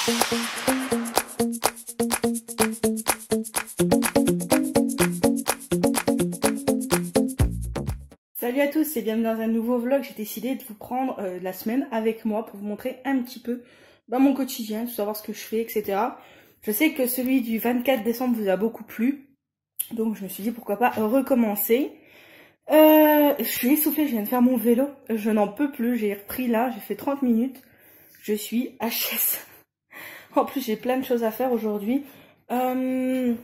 Salut à tous et bienvenue dans un nouveau vlog. J'ai décidé de vous prendre la semaine avec moi pour vous montrer un petit peu mon quotidien, pour savoir ce que je fais, etc. Je sais que celui du 24 décembre vous a beaucoup plu, donc je me suis dit pourquoi pas recommencer. Je suis essoufflée, je viens de faire mon vélo, je n'en peux plus, j'ai repris là, j'ai fait 30 minutes, je suis HS. En plus j'ai plein de choses à faire aujourd'hui. Il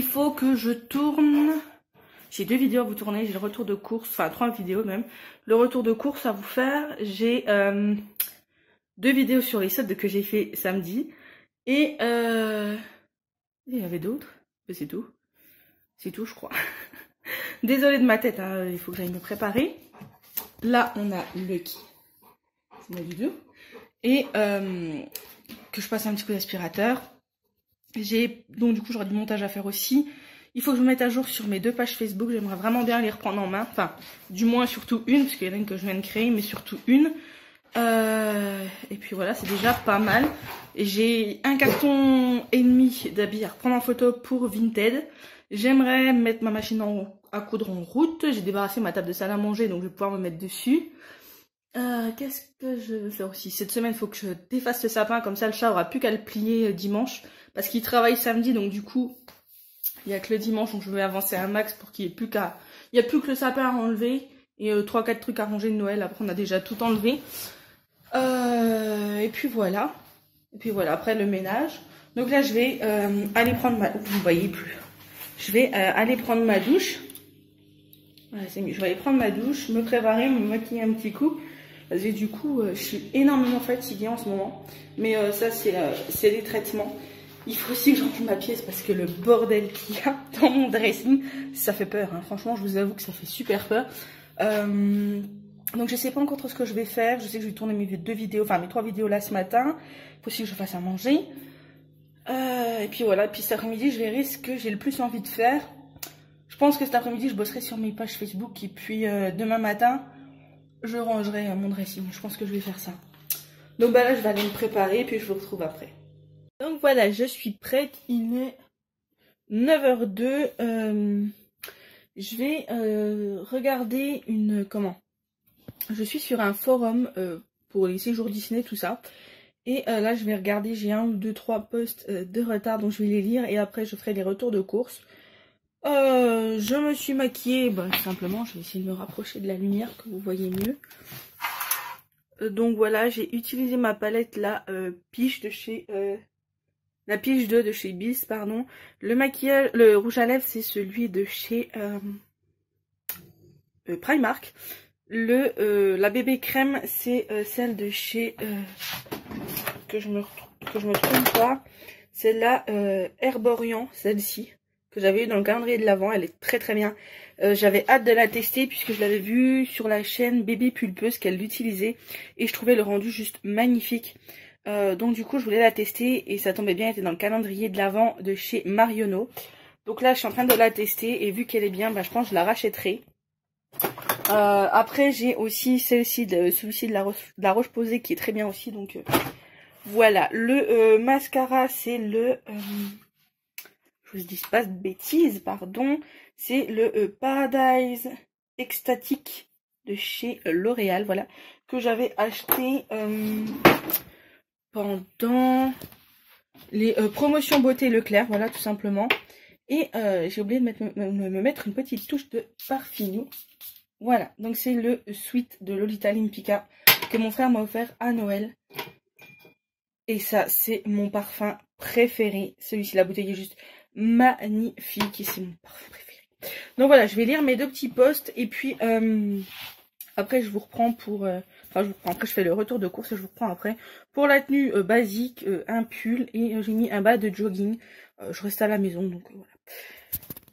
faut que je tourne... J'ai 2 vidéos à vous tourner, j'ai le retour de course, enfin 3 vidéos même. Le retour de course à vous faire, j'ai 2 vidéos sur les soldes que j'ai fait samedi. Et il y avait d'autres, mais c'est tout. C'est tout je crois. Désolée de ma tête, hein, il faut que j'aille me préparer. Là on a Lucky, c'est ma vidéo. Et que je passe un petit coup d'aspirateur. J'ai donc du coup j'aurai du montage à faire aussi. Il faut que je me mette à jour sur mes 2 pages Facebook. J'aimerais vraiment bien les reprendre en main. Enfin, du moins surtout une, parce qu'il y en a une que je viens de créer, mais surtout une. Et puis voilà, c'est déjà pas mal. J'ai un carton et demi d'habits à reprendre en photo pour Vinted. J'aimerais mettre ma machine à coudre en route. J'ai débarrassé ma table de salle à manger, donc je vais pouvoir me mettre dessus. Qu'est-ce que je veux faire aussi? Cette semaine, il faut que je défasse le sapin. Comme ça, le chat aura plus qu'à le plier dimanche. Parce qu'il travaille samedi, donc du coup... Il n'y a que le dimanche, donc je vais avancer un max pour qu'il n'y ait plus qu'à... Il n'y a plus que le sapin à enlever et 3-4 trucs à ranger de Noël. Après, on a déjà tout enlevé. Et puis voilà. Après le ménage. Donc là, je vais aller prendre ma... Vous ne voyez plus. Je vais aller prendre ma douche. Voilà, c'est mieux. Je vais aller prendre ma douche, me préparer, me maquiller un petit coup. Parce que du coup, je suis énormément fatiguée en ce moment. Mais ça, c'est les traitements. Il faut aussi que je range ma pièce parce que le bordel qu'il y a dans mon dressing, ça fait peur. Hein. Franchement, je vous avoue que ça fait super peur. Donc je sais pas encore trop ce que je vais faire. Je sais que je vais tourner mes 2 vidéos, enfin mes 3 vidéos là ce matin. Il faut aussi que je fasse à manger. Et puis voilà. Puis cet après-midi, je verrai ce que j'ai le plus envie de faire. Je pense que cet après-midi, je bosserai sur mes pages Facebook. Et puis demain matin, je rangerai mon dressing. Je pense que je vais faire ça. Donc bah là, je vais aller me préparer et puis je vous retrouve après. Donc voilà, je suis prête, il est 9h02, je vais regarder je suis sur un forum pour les séjours Disney, tout ça, et là je vais regarder, j'ai 1 ou 2, 3 posts de retard, donc je vais les lire, et après je ferai les retours de course. Je me suis maquillée, simplement, je vais essayer de me rapprocher de la lumière, que vous voyez mieux. Donc voilà, j'ai utilisé ma palette, la Peach de chez... La Peach 2 de chez Bis, pardon. Le maquillage, le rouge à lèvres, c'est celui de chez Primark. La bébé crème, c'est celle de chez... que je me trompe pas. C'est la Herborian, celle-ci, que j'avais eu dans le calendrier de l'Avent. Elle est très très bien. J'avais hâte de la tester puisque je l'avais vue sur la chaîne Bébé Pulpeuse qu'elle l'utilisait. Et je trouvais le rendu juste magnifique. Donc du coup je voulais la tester et ça tombait bien, elle était dans le calendrier de l'Avent de chez Marionneau. Donc là je suis en train de la tester et vu qu'elle est bien, je pense que je la rachèterai. Après j'ai aussi celui-ci de la Roche Posay qui est très bien aussi. Donc voilà, le mascara c'est le... je vous dis pas de bêtises, pardon. C'est le Paradise Extatique de chez L'Oréal, voilà. Que j'avais acheté... pendant les promotions beauté Leclerc, voilà tout simplement. Et j'ai oublié de me mettre une petite touche de parfum. Voilà, donc c'est le Sweet de Lolita Lempicka que mon frère m'a offert à Noël. Et ça, c'est mon parfum préféré. Celui-ci, la bouteille est juste magnifique et c'est mon parfum préféré. Donc voilà, je vais lire mes 2 petits posts et puis après je vous reprends pour... après je fais le retour de course et je vous reprends après. Pour la tenue basique, un pull et j'ai mis un bas de jogging. Je reste à la maison, donc voilà.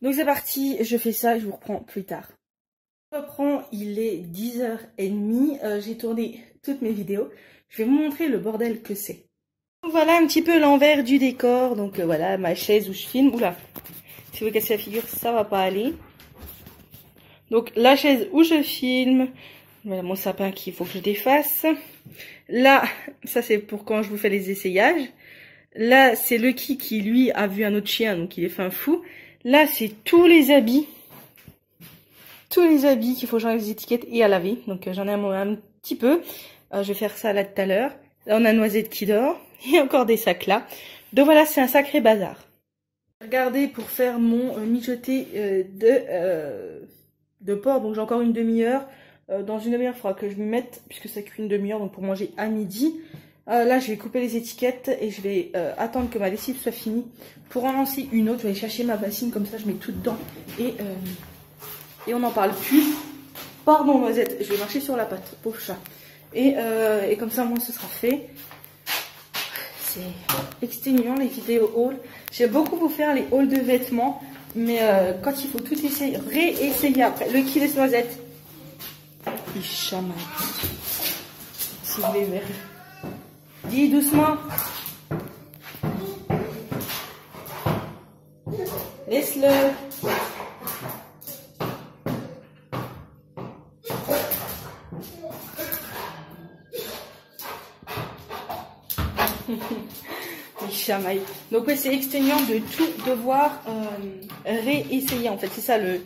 Donc c'est parti, je fais ça et je vous reprends plus tard. Je reprends, il est 10h30, j'ai tourné toutes mes vidéos. Je vais vous montrer le bordel que c'est. Voilà un petit peu l'envers du décor, donc voilà ma chaise où je filme. Oula, si vous cassez la figure, ça va pas aller. Donc la chaise où je filme, voilà mon sapin qu'il faut que je défasse. Là, ça c'est pour quand je vous fais les essayages. Là, c'est Lucky qui, lui, a vu un autre chien, donc il est fin fou. Là, c'est tous les habits. Tous les habits qu'il faut changer les étiquettes et à laver. Donc j'en ai un petit peu. Je vais faire ça là tout à l'heure. Là, on a Noisette qui dort. Et encore des sacs là. Donc voilà, c'est un sacré bazar. Regardez pour faire mon mijoté de porc. Donc j'ai encore une demi-heure. Dans une demi-heure, il faudra que je m'y mette, puisque ça cuit une demi-heure, donc pour manger à midi. Là, je vais couper les étiquettes et je vais attendre que ma lessive soit finie pour en lancer une autre. Je vais aller chercher ma bassine, comme ça je mets tout dedans et on n'en parle plus. Pardon Noisette, je vais marcher sur la patte, pauvre chat. Et comme ça, moi, ce sera fait. C'est exténuant les vidéos haul. J'aime beaucoup vous faire les hauls de vêtements, mais quand il faut tout essayer, réessayer après. Le qui laisse Noisette. Il chamaille. Si vous les verrez. Dis doucement. Laisse-le. Il chamaille. Donc ouais, c'est exténuant de tout devoir réessayer. En fait, c'est ça le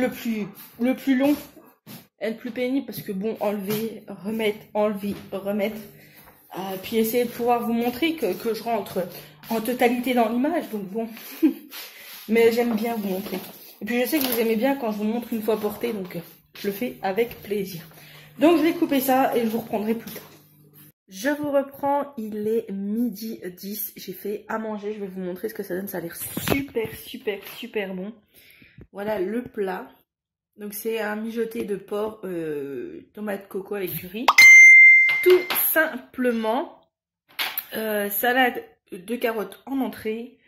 plus long et le plus pénible, parce que bon, enlever, remettre, enlever, remettre. Puis essayer de pouvoir vous montrer que je rentre en totalité dans l'image. Donc bon, mais j'aime bien vous montrer. Et puis je sais que vous aimez bien quand je vous montre une fois portée, donc je le fais avec plaisir. Donc je vais couper ça et je vous reprendrai plus tard. Je vous reprends, il est midi 10, j'ai fait à manger, je vais vous montrer ce que ça donne, ça a l'air super bon. Voilà le plat. Donc c'est un mijoté de porc, tomate coco avec du riz. Tout simplement, salade de carottes en entrée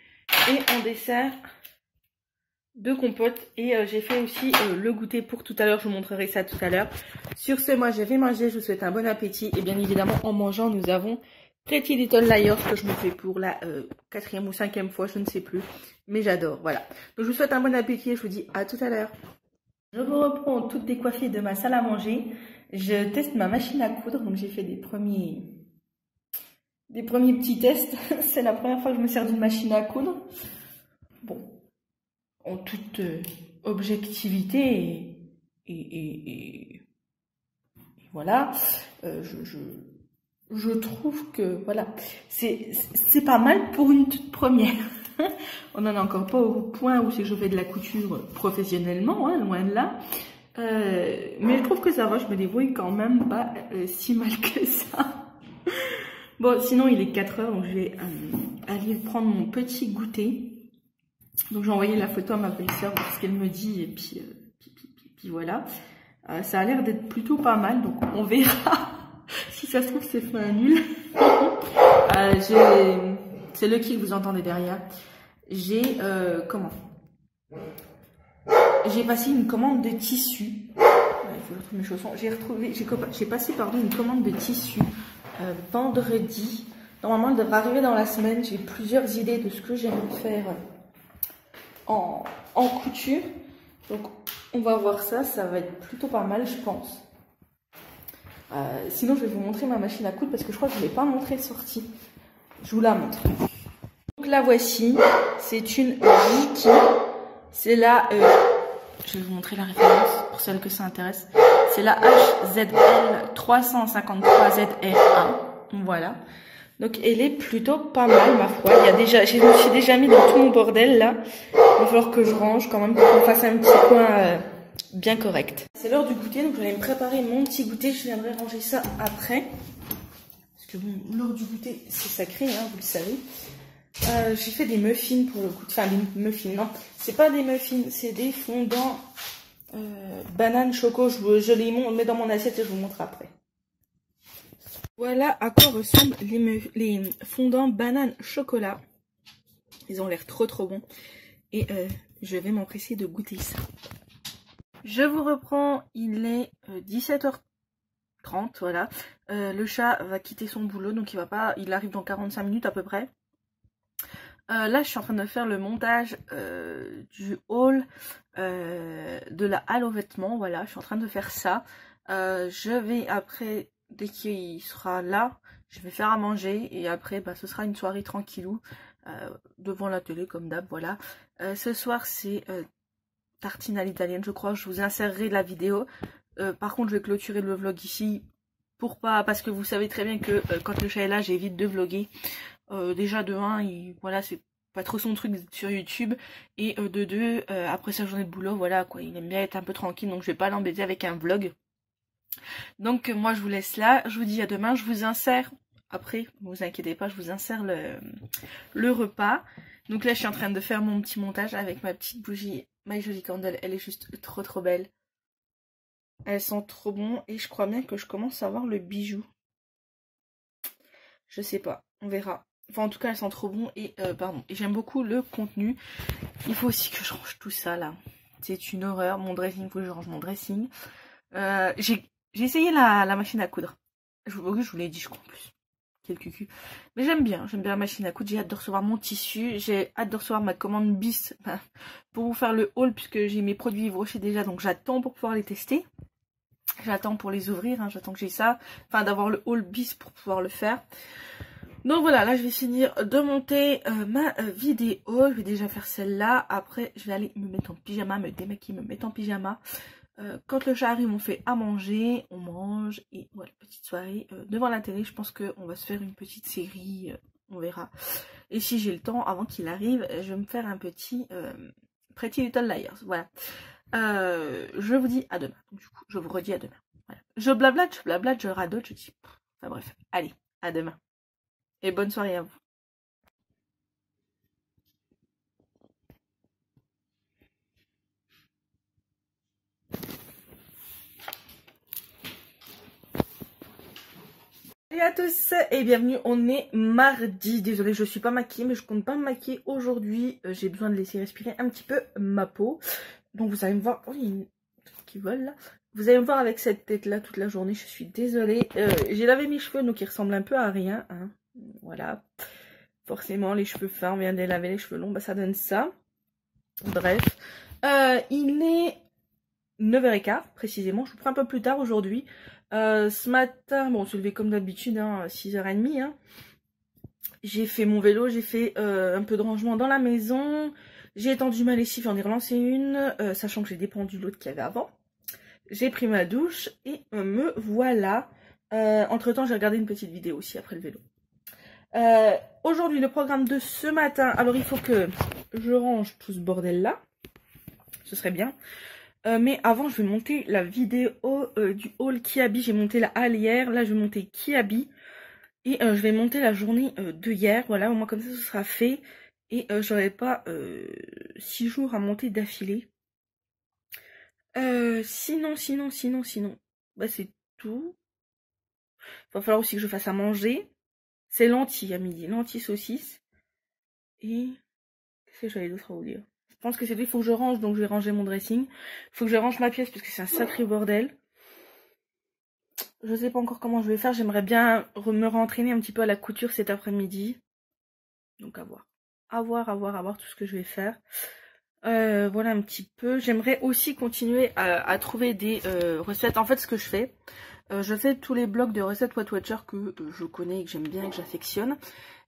et en dessert de compote. Et j'ai fait aussi le goûter pour tout à l'heure, je vous montrerai ça tout à l'heure. Sur ce, moi je vais manger, je vous souhaite un bon appétit. Et bien évidemment, en mangeant, nous avons Pretty Little Liars que je me fais pour la 4e ou 5e fois, je ne sais plus. Mais j'adore, voilà. Donc je vous souhaite un bon appétit et je vous dis à tout à l'heure. Je vous reprends toute décoiffée de ma salle à manger. Je teste ma machine à coudre, donc j'ai fait des premiers petits tests. C'est la première fois que je me sers d'une machine à coudre. Bon, en toute objectivité et voilà, je trouve que voilà, c'est pas mal pour une toute première. On n'en est encore pas au point où c'est que je fais de la couture professionnellement, hein, loin de là. Mais je trouve que ça va, je me débrouille quand même pas si mal que ça. Bon, sinon il est 4 heures, donc je vais aller prendre mon petit goûter. Donc j'ai envoyé la photo à ma belle-sœur, voir ce qu'elle me dit, et puis voilà. Ça a l'air d'être plutôt pas mal, donc on verra. Si ça se trouve c'est fin nul. C'est Lucky que vous entendez derrière. J'ai j'ai passé une commande de tissu. Ouais, il faut que je retrouve mes chaussons. J'ai passé une commande de tissu vendredi. Normalement, elle devrait arriver dans la semaine. J'ai plusieurs idées de ce que j'aimerais faire en couture. Donc, on va voir ça. Ça va être plutôt pas mal, je pense. Sinon, je vais vous montrer ma machine à coudre parce que je crois que je ne l'ai pas montrée sortie. Je vous la montre. Donc, la voici. C'est une Viki. C'est la... je vais vous montrer la référence pour celles que ça intéresse. C'est la HZL 353ZR1. Voilà. Donc elle est plutôt pas mal ma foi. Je me suis déjà mis dans tout mon bordel là. Il va falloir que je range quand même pour qu'on fasse un petit coin bien correct. C'est l'heure du goûter, donc je vais me préparer mon petit goûter. Je viendrai ranger ça après. Parce que bon, l'heure du goûter c'est sacré, hein, vous le savez. J'ai fait des muffins pour le coup. Enfin, des muffins, non. C'est pas des muffins, c'est des fondants banane choco. Je les mets dans mon assiette et je vous montre après. Voilà à quoi ressemblent les fondants banane chocolat. Ils ont l'air trop bons. Et je vais m'empresser de goûter ça. Je vous reprends, il est 17h30, voilà. Le chat va quitter son boulot, donc il arrive dans 45 minutes à peu près. Là, je suis en train de faire le montage du haul de la halle aux vêtements. Voilà, je suis en train de faire ça. Je vais après dès qu'il sera là, je vais faire à manger. Et après, bah, ce sera une soirée tranquillou. Devant la télé, comme d'hab, voilà. Ce soir, c'est tartine à l'italienne, je crois. Je vous insérerai la vidéo. Par contre, je vais clôturer le vlog ici. Parce que vous savez très bien que quand le chat est là, j'évite de vlogger. Déjà de 1, voilà, c'est pas trop son truc sur YouTube. Et de 2, après sa journée de boulot, voilà quoi, il aime bien être un peu tranquille, donc je vais pas l'embêter avec un vlog. Donc moi je vous laisse là, je vous dis à demain, je vous insère, après, ne vous inquiétez pas, je vous insère le repas. Donc là je suis en train de faire mon petit montage avec ma petite bougie My Jolie Candle, elle est juste trop belle. Elles sont trop bon et je crois bien que je commence à voir le bijou. Je sais pas, on verra. Enfin en tout cas elles sont trop bon et pardon. Et j'aime beaucoup le contenu. Il faut aussi que je range tout ça là. C'est une horreur, mon dressing, il faut que je range mon dressing. J'ai essayé la machine à coudre. Je vous l'ai dit je crois en plus. Quel cucu. Mais j'aime bien la machine à coudre. J'ai hâte de recevoir mon tissu. J'ai hâte de recevoir ma commande bis pour vous faire le haul puisque j'ai mes produits Yves Rocher déjà. Donc j'attends pour pouvoir les tester. J'attends pour les ouvrir, hein, j'attends que j'ai ça. Enfin, d'avoir le haul bis pour pouvoir le faire. Donc voilà, là je vais finir de monter ma vidéo. Je vais déjà faire celle-là. Après, je vais aller me mettre en pyjama, me démaquiller, me mettre en pyjama. Quand le chat arrive, on fait à manger, on mange. Et voilà, petite soirée devant la télé. Je pense qu'on va se faire une petite série, on verra. Et si j'ai le temps, avant qu'il arrive, je vais me faire un petit Pretty Little Liars. Voilà. Je vous dis à demain. Du coup, je vous redis à demain. Voilà. Je blablate, je radote, je dis. Enfin bref, allez, à demain. Et bonne soirée à vous. Salut à tous et bienvenue, on est mardi. Désolée, je suis pas maquillée, mais je compte pas me maquiller aujourd'hui. J'ai besoin de laisser respirer un petit peu ma peau. Donc vous allez me voir. Oh, il y a une qui vole là. Vous allez me voir avec cette tête là toute la journée, je suis désolée. J'ai lavé mes cheveux donc ils ressemblent un peu à rien. Hein. Voilà. Forcément les cheveux fins, on vient de les laver, les cheveux longs, bah ça donne ça. Bref. Il est 9h15 précisément, je vous prends un peu plus tard aujourd'hui. Ce matin, bon on se levait comme d'habitude, hein, 6h30. Hein. J'ai fait mon vélo, j'ai fait un peu de rangement dans la maison. J'ai étendu ma lessive, j'en ai relancé une, sachant que j'ai dépendu l'autre qu'il y avait avant. J'ai pris ma douche et me voilà. Entre temps, j'ai regardé une petite vidéo aussi après le vélo. Aujourd'hui, le programme de ce matin. Alors, il faut que je range tout ce bordel-là. Ce serait bien. Mais avant, je vais monter la vidéo du haul Kiabi. J'ai monté la halle hier. Là, je vais monter Kiabi. Et je vais monter la journée de hier. Voilà, au moins comme ça, ce sera fait. Et j'aurai pas 6 jours à monter d'affilée. Sinon, bah c'est tout. Il va falloir aussi que je fasse à manger. C'est lentilles à midi, lentilles saucisses. Et qu'est-ce que j'avais d'autre à vous dire? Je pense que c'est tout, il faut que je range, donc je vais ranger mon dressing. Il faut que je range ma pièce parce que c'est un sacré bordel. Je sais pas encore comment je vais faire, j'aimerais bien me rentraîner un petit peu à la couture cet après-midi. Donc à voir. À voir tout ce que je vais faire. Voilà un petit peu. J'aimerais aussi continuer à trouver des recettes. En fait, ce que je fais tous les blogs de recettes Weight Watcher que je connais et que j'aime bien et que j'affectionne.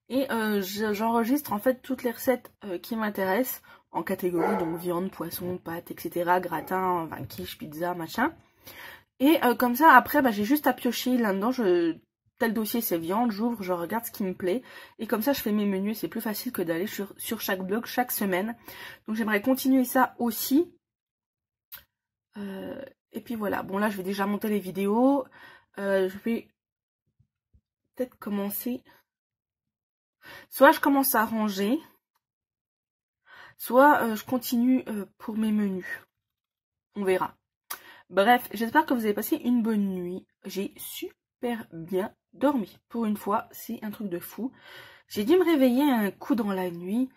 Et j'enregistre en fait toutes les recettes qui m'intéressent en catégorie, donc viande, poisson, pâtes, etc. Gratin, vin quiche, pizza, machin. Et comme ça, après, bah, j'ai juste à piocher là-dedans. Tel dossier c'est viande, j'ouvre, je regarde ce qui me plaît. Et comme ça, je fais mes menus. C'est plus facile que d'aller sur chaque blog chaque semaine. Donc j'aimerais continuer ça aussi. Et puis voilà. Bon là, je vais déjà monter les vidéos. Je vais peut-être commencer. Soit je commence à ranger. Soit je continue pour mes menus. On verra. Bref, j'espère que vous avez passé une bonne nuit. J'ai super bien dormi. Pour une fois, c'est un truc de fou. J'ai dû me réveiller un coup dans la nuit.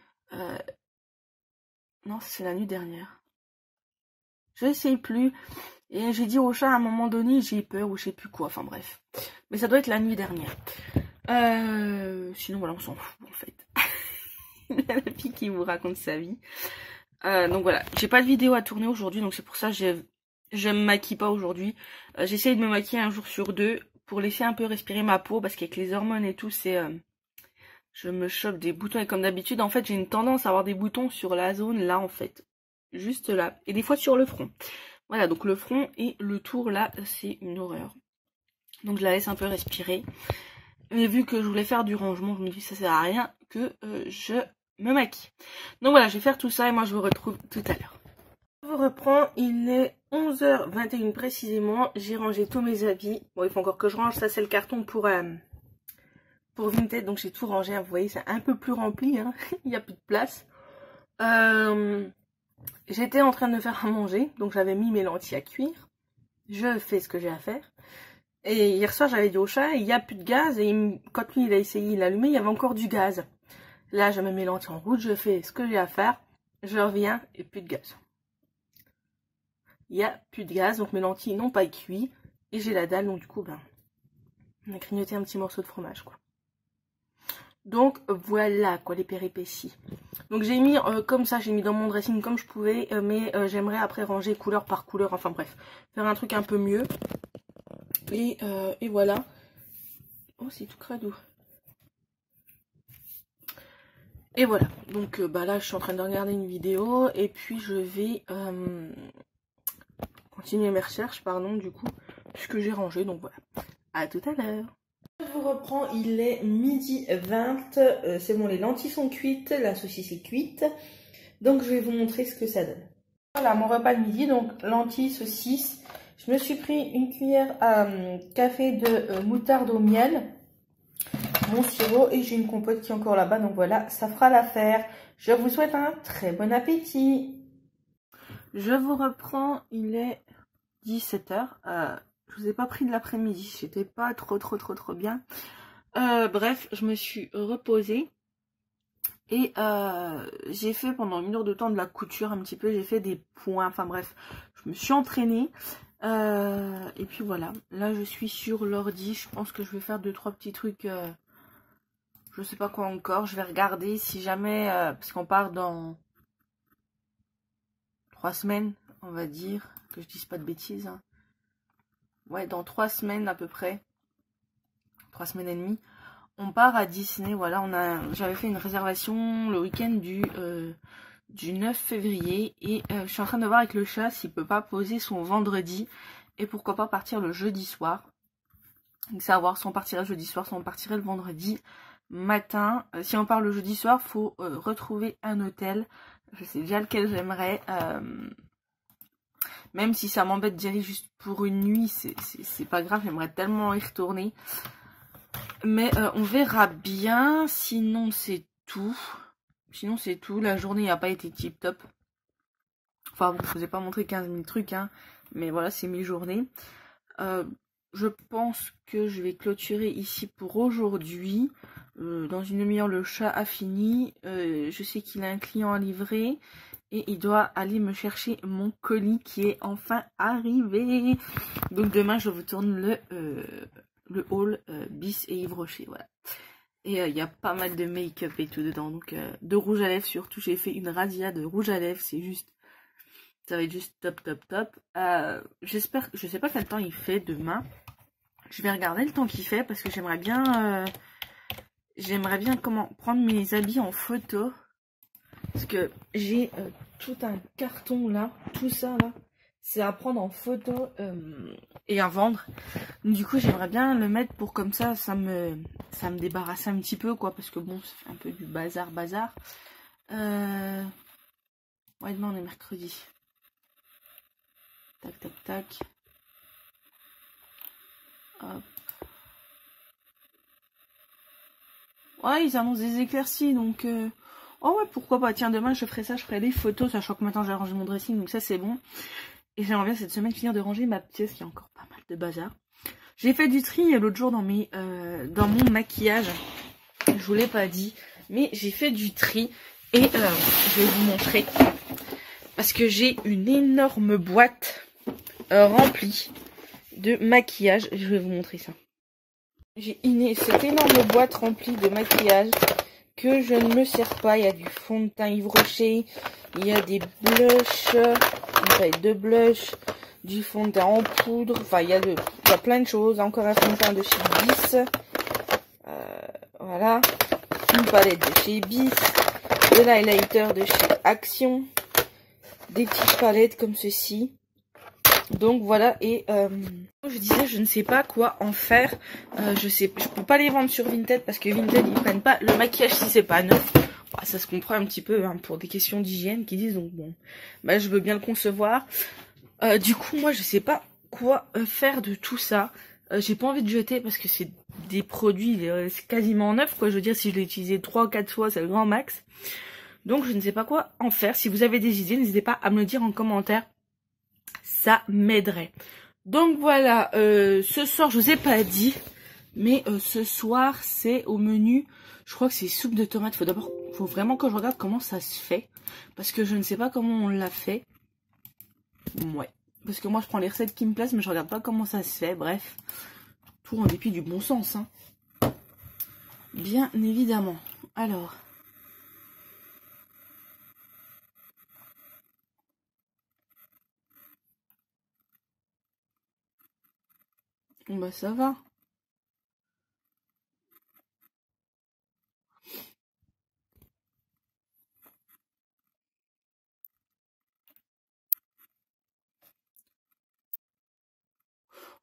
Non, c'est la nuit dernière. Je sais plus. Et j'ai dit au chat à un moment donné, j'ai peur ou je sais plus quoi. Enfin bref. Mais ça doit être la nuit dernière. Sinon, voilà, on s'en fout en fait. La fille qui vous raconte sa vie. Donc voilà, j'ai pas de vidéo à tourner aujourd'hui. Donc c'est pour ça que je me maquille pas aujourd'hui. J'essaye de me maquiller un jour sur deux pour laisser un peu respirer ma peau, parce qu'avec les hormones et tout, c'est... je me chope des boutons, et comme d'habitude, en fait, j'ai une tendance à avoir des boutons sur la zone, là, en fait. Juste là. Et des fois sur le front. Voilà, donc le front et le tour, là, c'est une horreur. Donc je la laisse un peu respirer. Mais vu que je voulais faire du rangement, je me dis que ça sert à rien que je me maquille. Donc voilà, je vais faire tout ça et moi je vous retrouve tout à l'heure. Je vous reprends, il est 11h21 précisément. J'ai rangé tous mes habits. Bon, il faut encore que je range, ça c'est le carton pour Vinted. Donc j'ai tout rangé, vous voyez, c'est un peu plus rempli, hein. Il n'y a plus de place. J'étais en train de faire à manger, donc j'avais mis mes lentilles à cuire. Je fais ce que j'ai à faire. Et hier soir, j'avais dit au chat, il n'y a plus de gaz. Et quand lui, il a essayé, il a allumé, il y avait encore du gaz. Là, je mets mes lentilles en route, je fais ce que j'ai à faire. Je reviens et plus de gaz. Il n'y a plus de gaz, donc mes lentilles n'ont pas cuit. Et j'ai la dalle, donc du coup, ben, on a grignoté un petit morceau de fromage, quoi. Donc, voilà, quoi, les péripéties. Donc, j'ai mis comme ça, j'ai mis dans mon dressing comme je pouvais. Mais j'aimerais après ranger couleur par couleur. Enfin, bref, faire un truc un peu mieux. Et voilà. Oh, c'est tout crado. Et voilà. Donc bah là, je suis en train de regarder une vidéo. Et puis je vais continuer mes recherches, pardon, du coup, puisque j'ai rangé. Donc voilà. À tout à l'heure. Je vous reprends, il est 12h20. C'est bon, les lentilles sont cuites, la saucisse est cuite. Donc je vais vous montrer ce que ça donne. Voilà mon repas de midi. Donc lentilles, saucisse. Je me suis pris une cuillère à café de moutarde au miel, mon sirop, et j'ai une compote qui est encore là-bas. Donc voilà, ça fera l'affaire. Je vous souhaite un très bon appétit. Je vous reprends, il est 17h. Je vous ai pas pris de l'après-midi, j'étais pas trop bien. Bref, je me suis reposée. Et j'ai fait pendant 1 heure de temps de la couture un petit peu. J'ai fait des points, enfin bref, je me suis entraînée. Et puis voilà, là je suis sur l'ordi, je pense que je vais faire 2-3 petits trucs, je sais pas quoi encore, je vais regarder si jamais, parce qu'on part dans 3 semaines, on va dire, que je dise pas de bêtises, hein. Ouais, dans 3 semaines à peu près, 3 semaines et demie, on part à Disney, voilà, j'avais fait une réservation le week-end du 9 février et je suis en train de voir avec le chat s'il peut pas poser son vendredi et pourquoi pas partir le jeudi soir. Donc savoir si on partirait le jeudi soir, si on partirait le vendredi matin. Si on part le jeudi soir, faut retrouver un hôtel. Je sais déjà lequel j'aimerais. Même si ça m'embête d'y aller juste pour une nuit, c'est pas grave, j'aimerais tellement y retourner. Mais on verra bien, sinon c'est tout. Sinon c'est tout, la journée n'a pas été tip top. Enfin bon, je vous ai pas montré 15 000 trucs, hein, mais voilà, c'est mes journées. Je pense que je vais clôturer ici pour aujourd'hui. Dans une demi-heure, le chat a fini. Je sais qu'il a un client à livrer. Et il doit aller me chercher mon colis qui est enfin arrivé. Donc demain, je vous tourne le haul Bis et Yves Rocher, voilà. Et il y a pas mal de make-up et tout dedans. Donc de rouge à lèvres surtout. J'ai fait une razzia de rouge à lèvres. C'est juste... ça va être juste top. J'espère... je sais pas quel temps il fait demain. Je vais regarder le temps qu'il fait parce que j'aimerais bien... comment prendre mes habits en photo. Parce que j'ai tout un carton là. Tout ça là. C'est à prendre en photo et à vendre. Du coup, j'aimerais bien le mettre pour comme ça me débarrasse un petit peu, quoi. Parce que bon, ça fait un peu du bazar. Ouais, demain on est mercredi. Tac. Hop. Ouais, ils annoncent des éclaircies, donc... oh ouais, pourquoi pas. Tiens, demain je ferai ça, je ferai les photos, sachant que maintenant j'ai rangé mon dressing, donc ça c'est bon. Et j'aimerais bien cette semaine finir de ranger ma pièce, qui a encore pas mal de bazar. J'ai fait du tri l'autre jour dans mon maquillage. Je vous l'ai pas dit, mais j'ai fait du tri. Et je vais vous montrer. Parce que j'ai une énorme boîte remplie de maquillage. Je vais vous montrer ça. J'ai cette énorme boîte remplie de maquillage que je ne me sers pas. Il y a du fond de teint Yves Rocher, il y a des blushs, une palette de blush, du fond de teint en poudre. Enfin, il y a plein de choses. Encore un fond de teint de chez Bis. Voilà. Une palette de chez Bis. De l'highlighter de chez Action. Des petites palettes comme ceci. Donc voilà, et je disais, je ne sais pas quoi en faire. Je peux pas les vendre sur Vinted parce que Vinted ils prennent pas le maquillage si c'est pas neuf. Bah, ça se comprend un petit peu hein, pour des questions d'hygiène qui disent, donc bon, bah je veux bien le concevoir. Du coup moi je sais pas quoi faire de tout ça. J'ai pas envie de jeter parce que c'est des produits c'est quasiment neuf quoi. Je veux dire, si je l'ai utilisé 3 ou 4 fois c'est le grand max. Donc je ne sais pas quoi en faire. Si vous avez des idées, n'hésitez pas à me le dire en commentaire. Ça m'aiderait. Donc voilà, ce soir, je vous ai pas dit, mais ce soir, c'est au menu, je crois que c'est soupe de tomates. Faut vraiment que je regarde comment ça se fait, parce que je ne sais pas comment on l'a fait. Ouais, parce que moi, je prends les recettes qui me plaisent, mais je regarde pas comment ça se fait. Bref, tout en dépit du bon sens, hein. Bien évidemment. Alors... Bon bah ça va.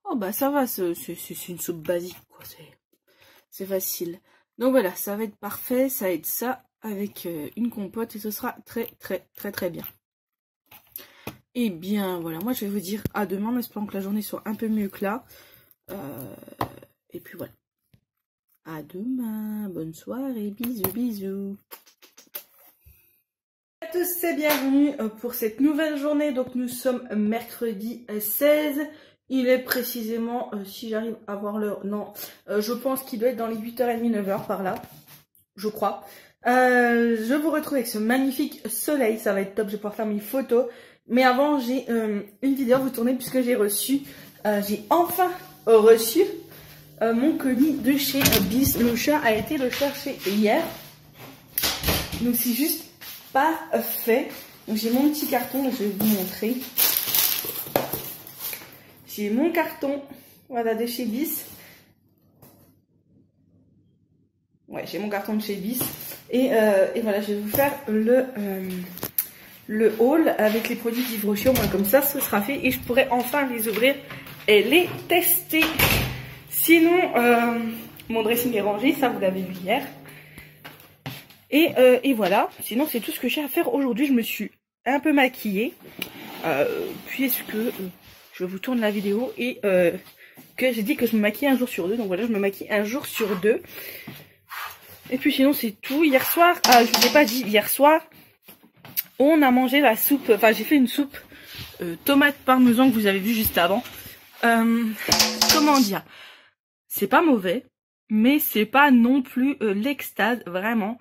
Oh bah ça va, c'est une soupe basique quoi, c'est facile. Donc voilà, ça va être parfait, ça va être ça avec une compote et ce sera très bien. Et bien voilà, moi je vais vous dire à demain en espérant que la journée soit un peu mieux que là. Et puis voilà. À demain, bonne soirée, bisous. À tous et bienvenue pour cette nouvelle journée. Donc nous sommes mercredi 16. Il est précisément, si j'arrive à voir l'heure, non, je pense qu'il doit être dans les 8h30, 9h par là, je crois. Je vous retrouve avec ce magnifique soleil, ça va être top, je vais pouvoir faire mes photos. Mais avant, j'ai une vidéo à vous tourner puisque j'ai enfin reçu mon colis de chez Bis. Le chat a été le chercher hier. Donc c'est juste parfait. Donc j'ai mon petit carton, je vais vous montrer. J'ai mon carton, voilà, de chez Bis. Ouais, j'ai mon carton de chez Bis. Et voilà, je vais vous faire le haul avec les produits d'Yves Rocher. Au moins comme ça, ce sera fait. Et je pourrai enfin les ouvrir et les tester. Sinon, mon dressing est rangé, ça vous l'avez vu hier. Et voilà, sinon c'est tout ce que j'ai à faire aujourd'hui. Je me suis un peu maquillée. Puisque... je vous tourne la vidéo et que j'ai dit que je me maquille un jour sur deux. Donc voilà, je me maquille un jour sur deux. Et puis sinon c'est tout. Hier soir, je vous ai pas dit, hier soir, on a mangé la soupe. Enfin, j'ai fait une soupe tomate parmesan que vous avez vu juste avant. Comment dire? C'est pas mauvais, mais c'est pas non plus l'extase, vraiment.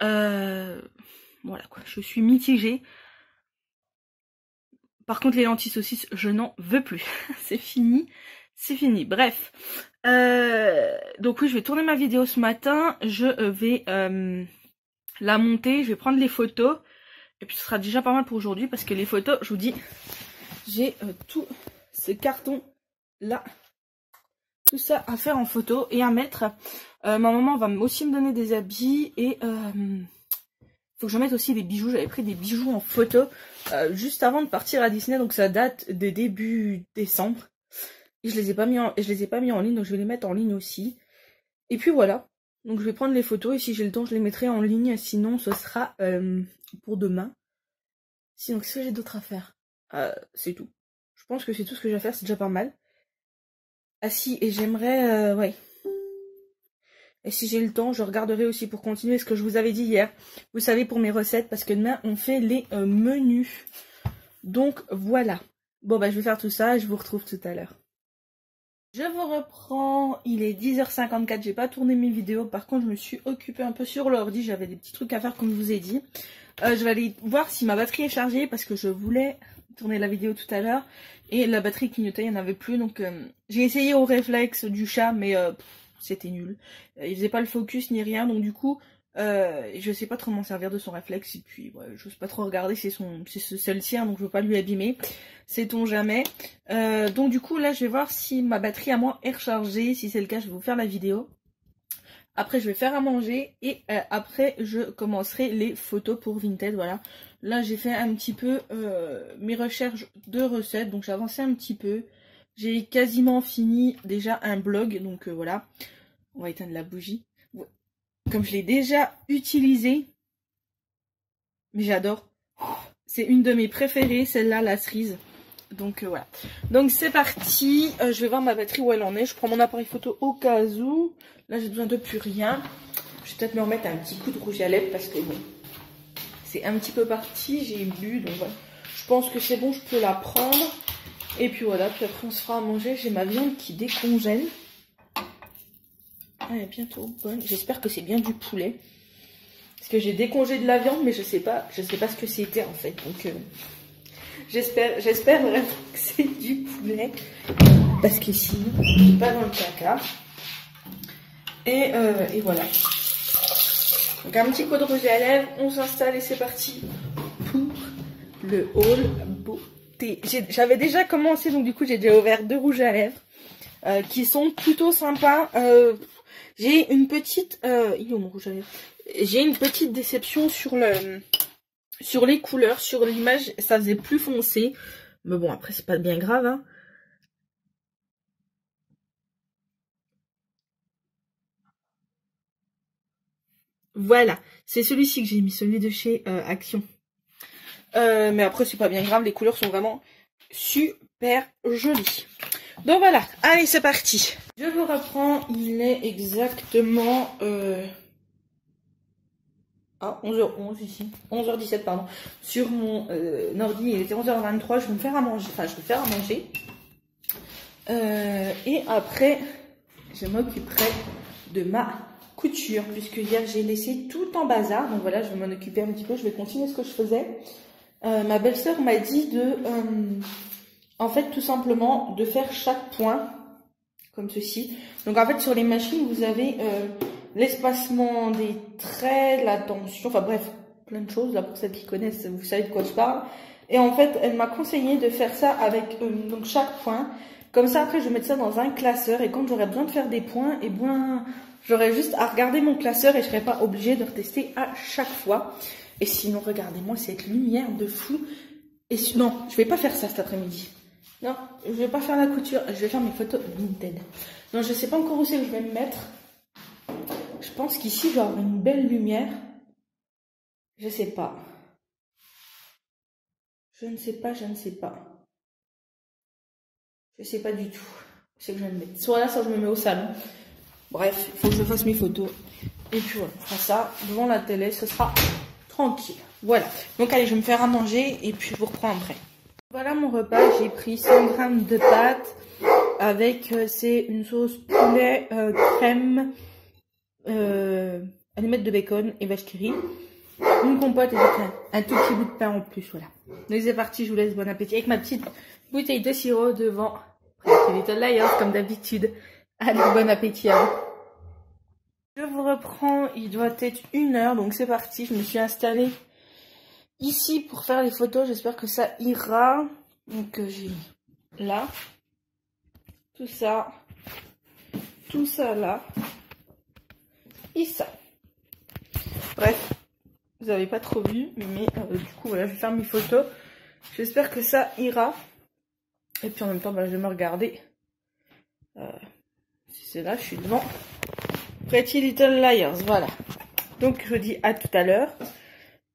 Voilà quoi, je suis mitigée. Par contre, les lentilles saucisses, je n'en veux plus. C'est fini. C'est fini. Bref. Donc oui, je vais tourner ma vidéo ce matin. Je vais la monter. Je vais prendre les photos. Et puis ce sera déjà pas mal pour aujourd'hui. Parce que les photos, je vous dis, j'ai tout ce carton là. Tout ça à faire en photo et à mettre. Ma maman va aussi me donner des habits. Et... faut que je mette aussi des bijoux. J'avais pris des bijoux en photo juste avant de partir à Disney. Donc ça date de début décembre. Et je les ai pas mis en ligne. Donc je vais les mettre en ligne aussi. Et puis voilà. Donc je vais prendre les photos. Et si j'ai le temps, je les mettrai en ligne. Sinon, ce sera pour demain. Sinon, qu'est-ce que j'ai d'autre à faire? C'est tout. Je pense que c'est tout ce que j'ai à faire. C'est déjà pas mal. Ah si, et j'aimerais... ouais. Et si j'ai le temps, je regarderai aussi pour continuer ce que je vous avais dit hier. Vous savez, pour mes recettes, parce que demain, on fait les menus. Donc, voilà. Bon, bah, je vais faire tout ça et je vous retrouve tout à l'heure. Je vous reprends. Il est 10h54. J'ai pas tourné mes vidéos. Par contre, je me suis occupée un peu sur l'ordi. J'avais des petits trucs à faire, comme je vous ai dit. Je vais aller voir si ma batterie est chargée parce que je voulais tourner la vidéo tout à l'heure. Et la batterie clignotait, il n'y en avait plus. Donc, j'ai essayé au réflexe du chat, mais... c'était nul. Il faisait pas le focus ni rien, donc du coup, Je sais pas trop m'en servir de son réflexe. Et puis, ouais, j'ose pas trop regarder, c'est celle-ci, hein, donc je veux pas lui abîmer. Sait-on jamais. Donc du coup, là, je vais voir si ma batterie à moi est rechargée. Si c'est le cas, je vais vous faire la vidéo. Après, je vais faire à manger et après, je commencerai les photos pour Vinted. Voilà. Là, j'ai fait un petit peu mes recherches de recettes. Donc, j'ai avancé un petit peu. J'ai quasiment fini déjà un blog. Donc, voilà. On va éteindre la bougie. Comme je l'ai déjà utilisé. Mais j'adore. C'est une de mes préférées, celle-là, la cerise. Donc, voilà. Donc, c'est parti. Je vais voir ma batterie où elle en est. Je prends mon appareil photo au cas où. Là, j'ai besoin de plus rien. Je vais peut-être me remettre un petit coup de rouge à lèvres parce que bon, c'est un petit peu parti. J'ai bu, donc voilà. Je pense que c'est bon, je peux la prendre. Et puis voilà, puis après on se fera à manger. J'ai ma viande qui décongèle. Elle est bientôt bonne. J'espère que c'est bien du poulet. Parce que j'ai décongelé de la viande, mais je sais pas ce que c'était en fait. Donc j'espère vraiment que c'est du poulet. Parce que sinon, je suis pas dans le caca. Et voilà. Donc un petit coup de rouge à lèvres, on s'installe et c'est parti pour le haul beauté. J'avais déjà commencé, donc du coup j'ai déjà ouvert 2 rouges à lèvres qui sont plutôt sympas. J'ai une petite... il est où mon rouge à lèvres? J'ai une petite déception sur les couleurs, sur l'image, ça faisait plus foncé. Mais bon, après c'est pas bien grave, hein. Voilà, c'est celui-ci que j'ai mis, celui de chez Action. Mais après, c'est pas bien grave, les couleurs sont vraiment super jolies. Donc voilà, allez, c'est parti. Je vous reprends, il est exactement 11h11 ici, 11h17 pardon. Sur mon ordi, il était 11h23, je vais me faire à manger, enfin je vais faire à manger. Et après, je m'occuperai de ma couture, puisque hier j'ai laissé tout en bazar. Donc voilà, je vais m'en occuper un petit peu, je vais continuer ce que je faisais. Ma belle-sœur m'a dit en fait, tout simplement, de faire chaque point, comme ceci. Donc en fait, sur les machines, vous avez l'espacement des traits, la tension, enfin bref, plein de choses. Là, pour celles qui connaissent, vous savez de quoi je parle. Et en fait, elle m'a conseillé de faire ça avec donc chaque point. Comme ça, après, je vais mettre ça dans un classeur. Et quand j'aurai besoin de faire des points, et bien, j'aurai juste à regarder mon classeur et je ne serai pas obligée de retester à chaque fois. Et sinon, regardez-moi cette lumière de fou. Et non, je vais pas faire ça cet après-midi. Non, je vais pas faire la couture. Je vais faire mes photos Vinted. Non, je sais pas encore où c'est que je vais me mettre. Je pense qu'ici, je vais avoir une belle lumière. Je sais pas. Je ne sais pas. Je sais pas du tout. Je sais que je vais me mettre. Soit là, soit je me mets au salon. Bref, il faut que je fasse mes photos. Et puis voilà, on fera ça devant la télé. Ce sera tranquille. Voilà. Donc allez, je vais me faire à manger et puis je vous reprends après. Voilà mon repas. J'ai pris 100 g de pâtes avec, c'est une sauce poulet, crème, allumettes de bacon et vache qui rit. Une compote et un tout petit bout de pain en plus, voilà. Donc c'est parti, je vous laisse bon appétit avec ma petite bouteille de sirop devant Little Liars comme d'habitude. Allez, bon appétit à vous. Je vous reprends, il doit être 1h, donc c'est parti. Je me suis installée ici pour faire les photos, j'espère que ça ira. Donc j'ai là, tout ça là, et ça. Bref. Vous n'avez pas trop vu, mais du coup, voilà, je vais faire mes photos. J'espère que ça ira. Et puis en même temps, bah, je vais me regarder. Si c'est là, je suis devant Pretty Little Liars, voilà. Donc, je vous dis à tout à l'heure.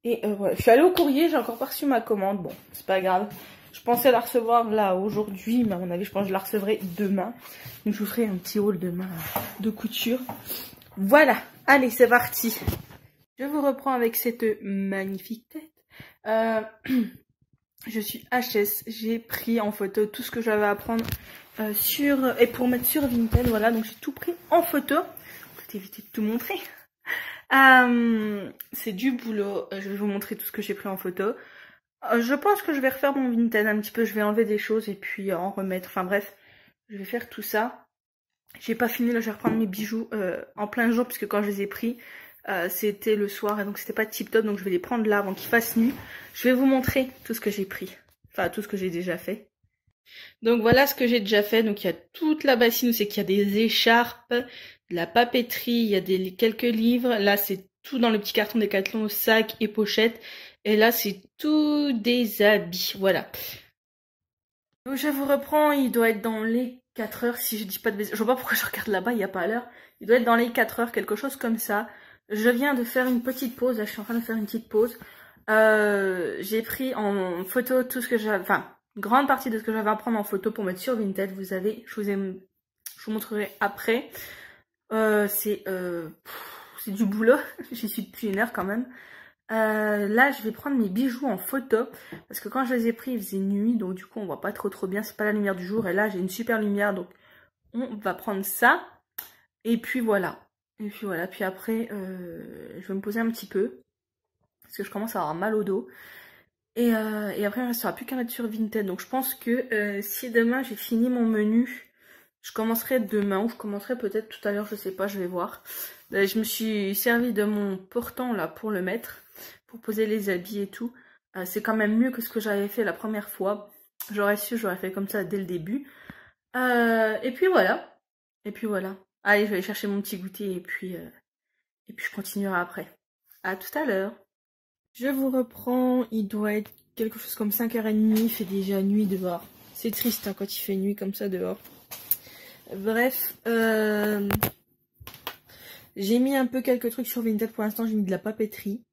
Et voilà, je suis allée au courrier, j'ai encore pas reçu ma commande. Bon, c'est pas grave. Je pensais la recevoir là aujourd'hui, mais à mon avis, je pense que je la recevrai demain. Donc, je vous ferai un petit haul demain de couture. Voilà, allez, c'est parti. Je vous reprends avec cette magnifique tête. Je suis HS. J'ai pris en photo tout ce que j'avais à prendre et pour mettre sur Vinted. Voilà, donc j'ai tout pris en photo. Je vais éviter de tout montrer. C'est du boulot. Je vais vous montrer tout ce que j'ai pris en photo. Je pense que je vais refaire mon Vinted un petit peu. Je vais enlever des choses et puis en remettre. Enfin bref, je vais faire tout ça. J'ai pas fini, là je vais reprendre mes bijoux en plein jour puisque quand je les ai pris, C'était le soir et donc c'était pas tip top, donc je vais les prendre là avant qu'il fasse nuit. Je vais vous montrer tout ce que j'ai pris, enfin tout ce que j'ai déjà fait. Donc voilà ce que j'ai déjà fait. Donc il y a toute la bassine où c'est qu'il y a des écharpes, de la papeterie, il y a quelques livres. Là c'est tout dans le petit carton Décathlon, sac et pochette. Et là c'est tout des habits, voilà. Donc je vous reprends, il doit être dans les 4 heures si je dis pas de bêtises. Je vois pas pourquoi je regarde là-bas, il n'y a pas l'heure. Il doit être dans les 4 heures, quelque chose comme ça. Je viens de faire une petite pause, là je suis en train de faire une petite pause. J'ai pris en photo tout ce que j'avais, enfin, une grande partie de ce que j'avais à prendre en photo pour mettre sur Vinted. Vous vous montrerai après. C'est du boulot, j'y suis depuis 1 heure quand même. Là je vais prendre mes bijoux en photo parce que quand je les ai pris il faisait nuit, donc du coup on voit pas trop bien, c'est pas la lumière du jour, et là j'ai une super lumière, donc on va prendre ça et puis voilà, puis après je vais me poser un petit peu parce que je commence à avoir mal au dos et après il ne restera plus qu'à mettre sur Vinted. Donc je pense que si demain j'ai fini mon menu, je commencerai demain ou je commencerai peut-être tout à l'heure, je sais pas, je vais voir. Je me suis servi de mon portant là pour le mettre, pour poser les habits et tout. C'est quand même mieux que ce que j'avais fait la première fois. J'aurais su, j'aurais fait comme ça dès le début. Et puis voilà. Allez, je vais aller chercher mon petit goûter et puis je continuerai après. À tout à l'heure. Je vous reprends, il doit être quelque chose comme 5h30, il fait déjà nuit dehors. C'est triste hein, quand il fait nuit comme ça dehors. Bref, j'ai mis un peu quelques trucs sur Vinted pour l'instant, j'ai mis de la papeterie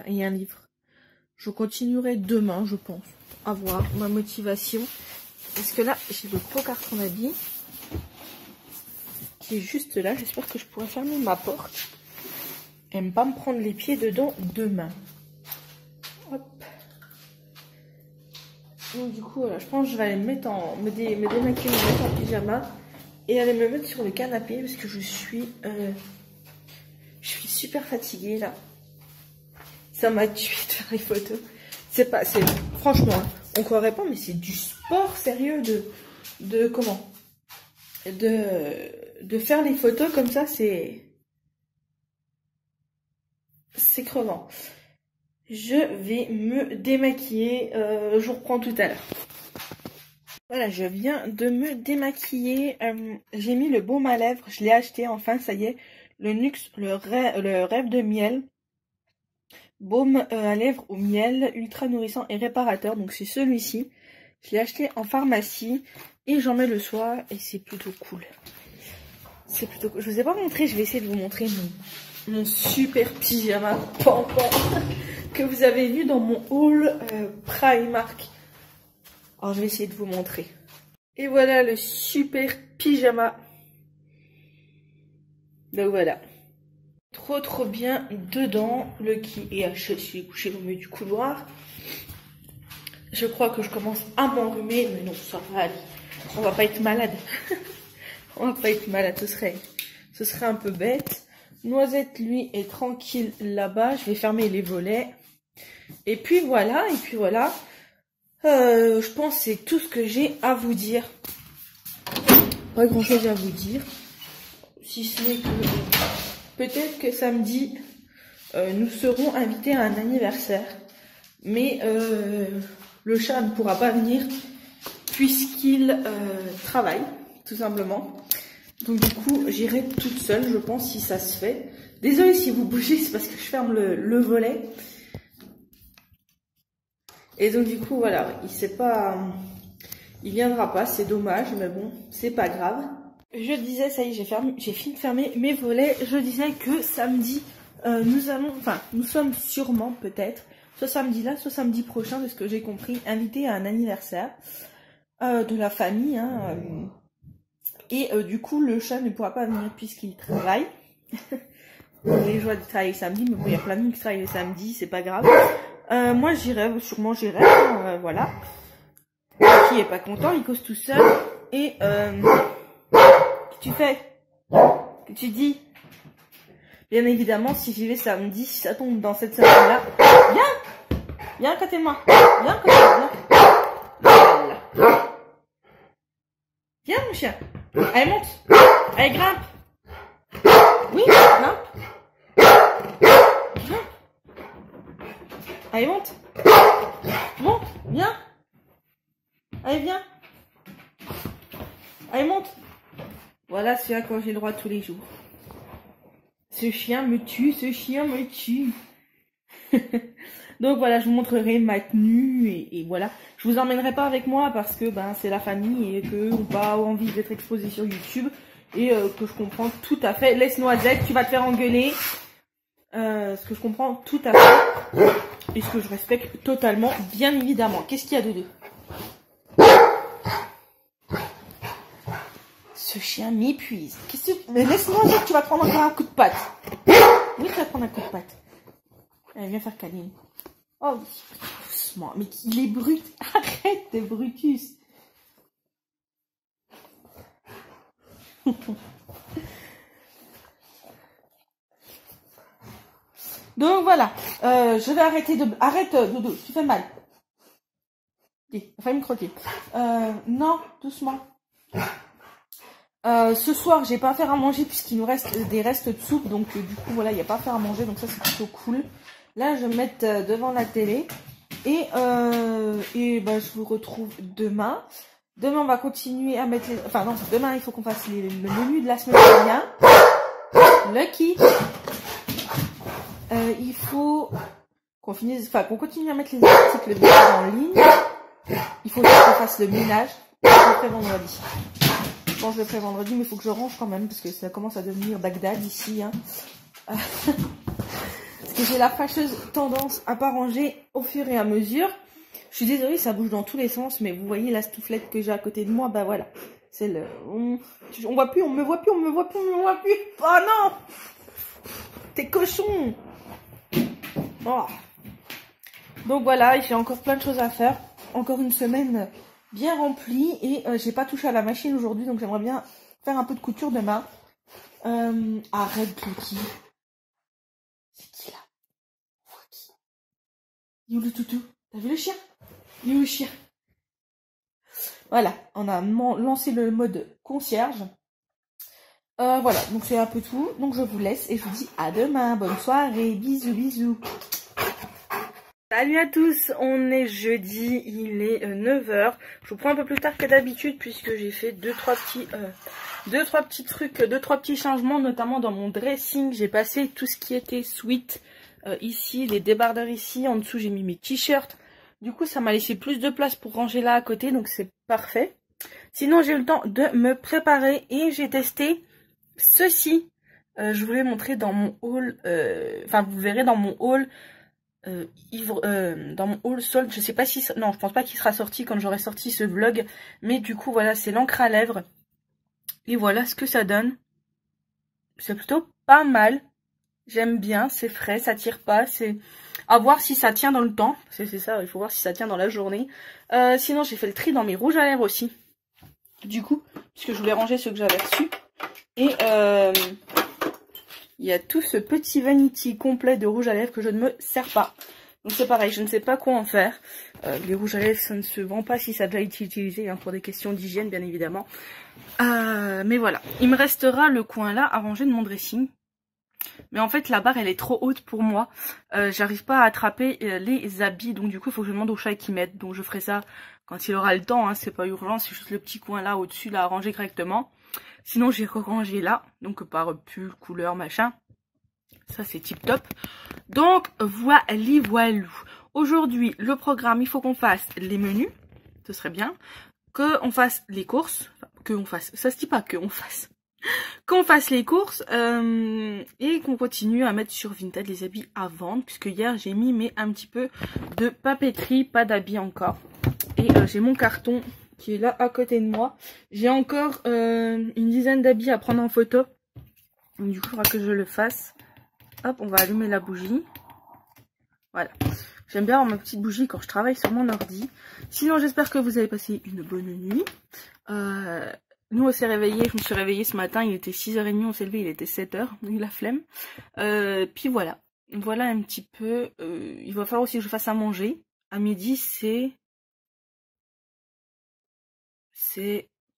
et un livre. Je continuerai demain, je pense, à voir ma motivation. Parce que là, j'ai le beau carton d'habits qui est juste là. J'espère que je pourrai fermer ma porte et ne pas me prendre les pieds dedans demain. Hop. Donc du coup, voilà, je pense que je vais aller me mettre me démaquiller, me mettre en pyjama et aller me mettre sur le canapé parce que je suis super fatiguée là. Ça m'a tué de faire les photos. Franchement, on croirait pas, mais c'est du sport sérieux de faire les photos comme ça, c'est crevant. Je vais me démaquiller, je vous reprends tout à l'heure. Voilà, je viens de me démaquiller, j'ai mis le baume à lèvres, je l'ai acheté enfin, ça y est, le NYX, le rêve de miel. Baume à lèvres au miel, ultra nourrissant et réparateur. Donc c'est celui-ci. Je l'ai acheté en pharmacie et j'en mets le soir et c'est plutôt cool. C'est plutôt cool. Je vous ai pas montré, je vais essayer de vous montrer mon super pyjama pampan que vous avez vu dans mon haul Primark. Alors je vais essayer de vous montrer. Et voilà le super pyjama. Donc voilà. Trop bien dedans, le qui est à suis couché au milieu du couloir. Je crois que je commence à m'enrhumer, mais non, ça va aller. On va pas être malade. On va pas être malade, ce serait un peu bête. Noisette, lui, est tranquille là-bas. Je vais fermer les volets. Et puis voilà, je pense que c'est tout ce que j'ai à vous dire. Pas grand chose à vous dire. Si ce n'est que peut-être que samedi, nous serons invités à un anniversaire. Mais le chat ne pourra pas venir puisqu'il travaille, tout simplement. Donc du coup, j'irai toute seule, je pense, si ça se fait. Désolée si vous bougez, c'est parce que je ferme le volet. Et donc du coup, voilà, il viendra pas, c'est dommage, mais bon, c'est pas grave. Je disais, ça y est, j'ai fini de fermer mes volets. Je disais que samedi, nous sommes sûrement peut-être, ce samedi-là, ce samedi prochain, de ce que j'ai compris, invités à un anniversaire de la famille. Hein, et du coup, le chat ne pourra pas venir puisqu'il travaille. Les joies de travailler samedi, mais bon, il y a plein de monde qui travaillent le samedi, c'est pas grave. Moi, sûrement j'irai, voilà. Qui est pas content, il cause tout seul. Et qu'est-ce que tu fais? Que tu dis? Bien évidemment, si j'y vais samedi, si ça tombe dans cette semaine-là, viens à côté de moi. Viens à côté de moi. Voilà. Viens, mon chien. Allez, monte. Allez, grimpe. Oui, grimpe. Allez, monte. Monte, viens. Allez, viens. Allez, monte. Voilà, c'est là quand j'ai le droit tous les jours. Ce chien me tue, ce chien me tue. Donc voilà, je vous montrerai ma tenue et voilà. Je vous emmènerai pas avec moi parce que ben c'est la famille et que on n'a pas envie d'être exposé sur YouTube et que je comprends tout à fait. Laisse Noisette, tu vas te faire engueuler. Ce que je comprends tout à fait et ce que je respecte totalement, bien évidemment. Qu'est-ce qu'il y a de deux? Ce chien m'épuise. Qu'est-ce que... Mais laisse-moi dire, tu vas prendre encore un coup de patte. Oui, tu vas prendre un coup de patte. Allez, viens faire câline. Oh, doucement. Mais il est brut. Arrête de Brutus. Donc voilà. Je vais arrêter de... Arrête, Dodo. Tu fais mal. Dis, va me croquer. Non, doucement. Ce soir, j'ai pas à faire à manger puisqu'il nous reste des restes de soupe. Donc du coup, voilà, il n'y a pas à faire à manger. Donc ça, c'est plutôt cool. Là, je vais me mettre devant la télé. Et bah, je vous retrouve demain. Demain, on va continuer à mettre les... Enfin non, demain, il faut qu'on fasse le menu de la semaine qui vient. Lucky. Il faut qu'on finisse... Enfin, qu'on continue à mettre les articles bien en ligne. Il faut qu'on fasse le ménage. Je le ferai vendredi. Je pense que je le ferai vendredi, mais il faut que je range quand même, parce que ça commence à devenir Bagdad ici. Hein. Parce que j'ai la fâcheuse tendance à pas ranger au fur et à mesure. Je suis désolée, ça bouge dans tous les sens, mais vous voyez la stouflette que j'ai à côté de moi, bah voilà. C'est le... On voit plus, on me voit plus, on me voit plus, on me voit plus. Oh non! T'es cochon! Oh. Donc voilà, j'ai encore plein de choses à faire. Encore une semaine bien remplie et j'ai pas touché à la machine aujourd'hui, donc j'aimerais bien faire un peu de couture demain. Arrête, Lucky. C'est qui là? Il est où le toutou? T'as vu le chien? Il est où le chien? Voilà, on a lancé le mode concierge. Voilà, donc c'est un peu tout. Donc je vous laisse et je vous dis à demain. Bonne soirée, bisous, bisous. Salut à tous, on est jeudi, il est 9 h. Je vous prends un peu plus tard que d'habitude puisque j'ai fait deux trois petits trucs, deux trois petits changements, notamment dans mon dressing. J'ai passé tout ce qui était sweat ici, les débardeurs ici, en dessous j'ai mis mes t-shirts. Du coup ça m'a laissé plus de place pour ranger là à côté, donc c'est parfait. Sinon j'ai eu le temps de me préparer et j'ai testé ceci. Je vous l'ai montré dans mon haul, enfin vous verrez dans mon haul. Dans mon haul solde, je sais pas si non, je pense pas qu'il sera sorti quand j'aurai sorti ce vlog, mais du coup voilà, c'est l'encre à lèvres et voilà ce que ça donne. C'est plutôt pas mal, j'aime bien, c'est frais, ça tire pas, c'est à voir si ça tient dans le temps, c'est ça, il faut voir si ça tient dans la journée. Sinon j'ai fait le tri dans mes rouges à lèvres aussi, du coup, puisque je voulais ranger ceux que j'avais reçus. Et il y a tout ce petit vanity complet de rouge à lèvres que je ne me sers pas. Donc c'est pareil, je ne sais pas quoi en faire. Les rouges à lèvres, ça ne se vend pas si ça a déjà été utilisé, hein, pour des questions d'hygiène bien évidemment. Mais voilà, il me restera le coin là à ranger de mon dressing. Mais en fait la barre elle est trop haute pour moi. J'arrive pas à attraper les habits, donc du coup il faut que je demande au chat qui m'aide. Donc je ferai ça quand il aura le temps, hein, c'est pas urgent, c'est juste le petit coin là au-dessus là à ranger correctement. Sinon j'ai rangé là, donc par pull, couleur, machin. Ça c'est tip top. Donc voilà. Aujourd'hui le programme, il faut qu'on fasse les menus. Ce serait bien. Qu'on fasse les courses. Enfin, ça se dit pas qu'on fasse. Qu'on fasse les courses. Et qu'on continue à mettre sur Vinted les habits à vendre. Puisque hier j'ai mis mais un petit peu de papeterie, pas d'habits encore. Et j'ai mon carton qui est là à côté de moi. J'ai encore une dizaine d'habits à prendre en photo. Donc, du coup, il faudra que je le fasse. Hop, on va allumer la bougie. Voilà. J'aime bien avoir ma petite bougie quand je travaille sur mon ordi. Sinon, j'espère que vous avez passé une bonne nuit. Nous, on s'est réveillés. Je me suis réveillée ce matin. Il était 6h30. On s'est levé. Il était 7h. On a eu la flemme. Puis voilà. Voilà un petit peu. Il va falloir aussi que je fasse à manger. À midi, c'est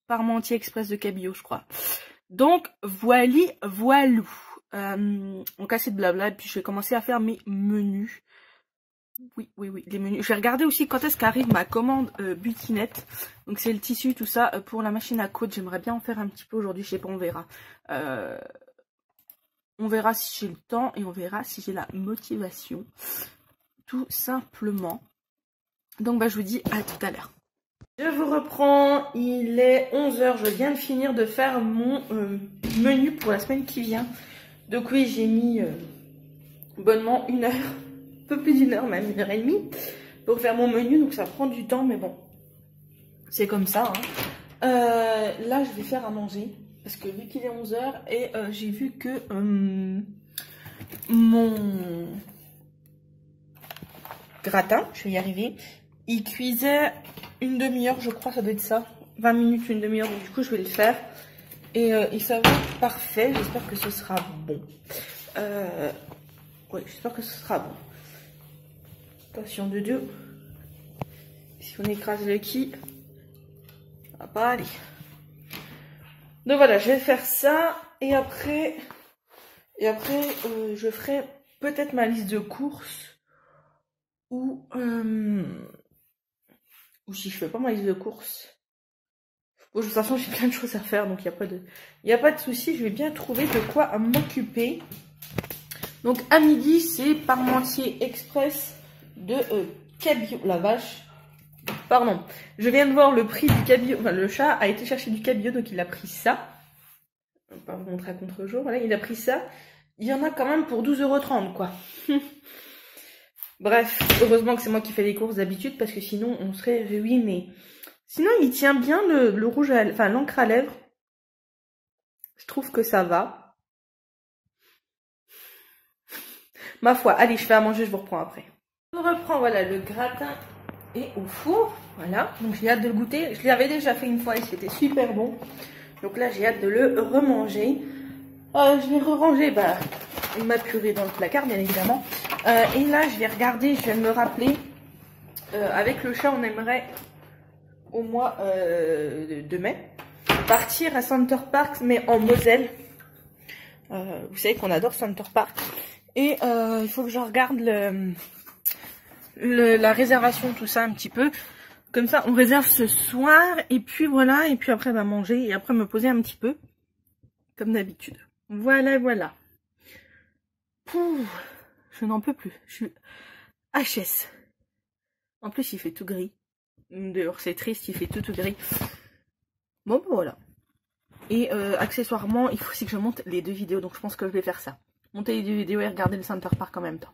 Parmentier Express de Cabillaud, je crois. Donc, voilou. On casse de blabla, et puis je vais commencer à faire mes menus. Oui, oui, oui, les menus. Je vais regarder aussi quand est-ce qu'arrive ma commande butinette. Donc c'est le tissu, tout ça, pour la machine à coudre. J'aimerais bien en faire un petit peu aujourd'hui, je sais pas, on verra. On verra si j'ai le temps et on verra si j'ai la motivation. Tout simplement. Donc bah je vous dis à tout à l'heure. Je vous reprends, il est 11 h, je viens de finir de faire mon menu pour la semaine qui vient. Donc oui, j'ai mis bonnement 1 heure, un peu plus d'1 heure, même 1h30 pour faire mon menu, donc ça prend du temps, mais bon, c'est comme ça. Hein. Là, je vais faire à manger, parce que vu qu'il est 11 h, et j'ai vu que mon gratin, je vais y arriver, il cuisait une demi-heure, je crois, ça doit être ça. 20 minutes, une demi-heure, donc du coup, je vais le faire. Et il s'avère parfait, j'espère que ce sera bon. Oui, j'espère que ce sera bon. Attention de Dieu. Si on écrase le qui, ça va pas aller. Donc voilà, je vais faire ça. Et après je ferai peut-être ma liste de courses. Ou si je fais pas ma liste de courses. Bon, de toute façon, j'ai plein de choses à faire, donc il n'y a pas de souci. Je vais bien trouver de quoi m'occuper. Donc à midi, c'est Parmentier Express de cabillaud. La vache. Pardon. Je viens de voir le prix du cabillaud. Enfin, le chat a été chercher du cabillaud, donc il a pris ça. On va pas vous montrer à contre-jour. Voilà, il a pris ça. Il y en a quand même pour 12,30 € quoi. Bref, heureusement que c'est moi qui fais les courses d'habitude, parce que sinon on serait ruiné. Sinon, il tient bien le rouge à... Enfin, l'encre à lèvres. Je trouve que ça va. Ma foi, allez, je fais à manger, je vous reprends après. Je reprends, voilà, le gratin est au four. Voilà, donc j'ai hâte de le goûter. Je l'avais déjà fait une fois et c'était super bon. Donc là, j'ai hâte de le remanger. Je vais ranger ma purée dans le placard, bien évidemment. Et là, je vais regarder, je viens de me rappeler. Avec le chat, on aimerait... au mois de mai, partir à Center Park, mais en Moselle. Vous savez qu'on adore Center Park. Et il faut que je regarde la réservation, tout ça un petit peu. Comme ça, on réserve ce soir. Et puis voilà, et puis après, on va manger. Et après, me poser un petit peu. Comme d'habitude. Voilà, voilà. Pouh, je n'en peux plus. Je suis HS. En plus, il fait tout gris. Dehors, c'est triste, il fait tout gris. Bon, voilà. Et accessoirement, il faut aussi que je monte les 2 vidéos. Donc, je pense que je vais faire ça. Monter les 2 vidéos et regarder le Center Park en même temps.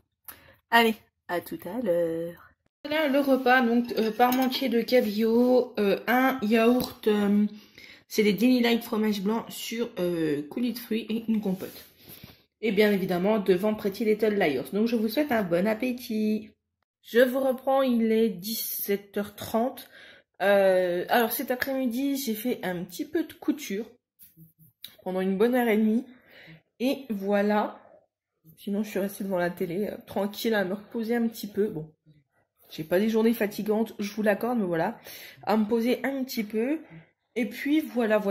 Allez, à tout à l'heure. Voilà le repas. Donc, parmentier de cabillaud, un yaourt, c'est des Daily Light fromage blanc sur coulis de fruits et une compote. Et bien évidemment, devant Pretty Little Liars. Donc, je vous souhaite un bon appétit. Je vous reprends, il est 17h30. Alors cet après-midi, j'ai fait un petit peu de couture pendant une bonne heure et demie. Et voilà. Sinon, je suis restée devant la télé, tranquille, à me reposer un petit peu. Bon, j'ai pas des journées fatigantes, je vous l'accorde, mais voilà. À me poser un petit peu. Et puis, voilà.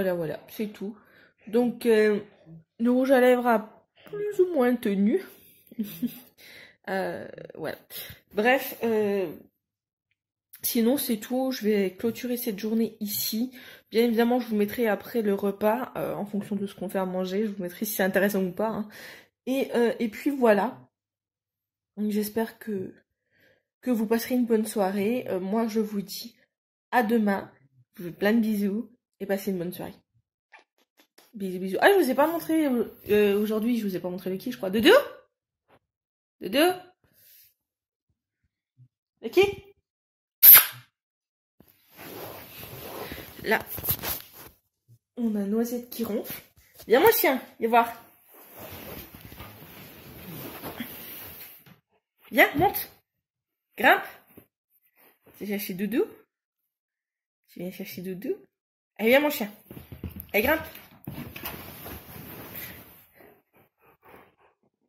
C'est tout. Donc, le rouge à lèvres a plus ou moins tenu. Voilà. Bref, sinon c'est tout. Je vais clôturer cette journée ici. Bien évidemment, je vous mettrai après le repas en fonction de ce qu'on fait à manger. Je vous mettrai si c'est intéressant ou pas. Hein. Et puis voilà. J'espère que vous passerez une bonne soirée. Moi, je vous dis à demain. Je vous fais plein de bisous et passez une bonne soirée. Bisous, bisous. Ah, je vous ai pas montré aujourd'hui. Je vous ai pas montré le qui, je crois. Dodo. Ok. Là, on a Noisette qui ronfle. Viens mon chien, viens voir. Viens, monte. Grimpe. Tu viens chercher Doudou. Allez, viens mon chien. Allez, grimpe.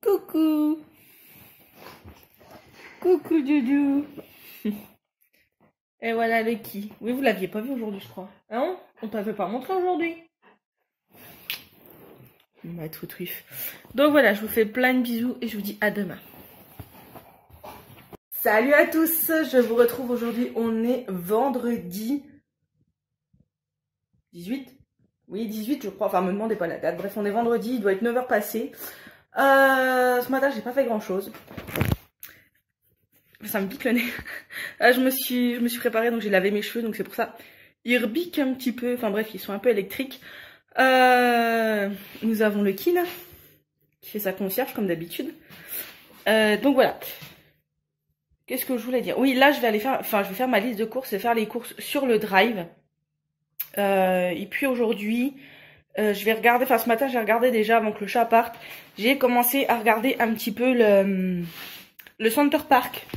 Coucou. Coucou Doudou. Et voilà le qui. Oui, vous l'aviez pas vu aujourd'hui, je crois. Hein? On t'avait pas montré aujourd'hui. Ma trop truffe. Donc voilà, je vous fais plein de bisous et je vous dis à demain. Salut à tous, je vous retrouve aujourd'hui, on est vendredi 18. Oui, 18 je crois, enfin me demandez pas la date, bref on est vendredi, il doit être 9 h passées. Ce matin j'ai pas fait grand chose. Ça me pique le nez. Je me suis préparée, donc j'ai lavé mes cheveux, donc c'est pour ça. Ils rebiquent un petit peu, enfin bref, ils sont un peu électriques. Nous avons le Kin qui fait sa concierge comme d'habitude. Donc voilà. Qu'est-ce que je voulais dire? Oui, là je vais aller faire, je vais faire ma liste de courses et faire les courses sur le drive. Et puis aujourd'hui, je vais regarder, ce matin j'ai regardé déjà avant que le chat parte. J'ai commencé à regarder un petit peu le Center Park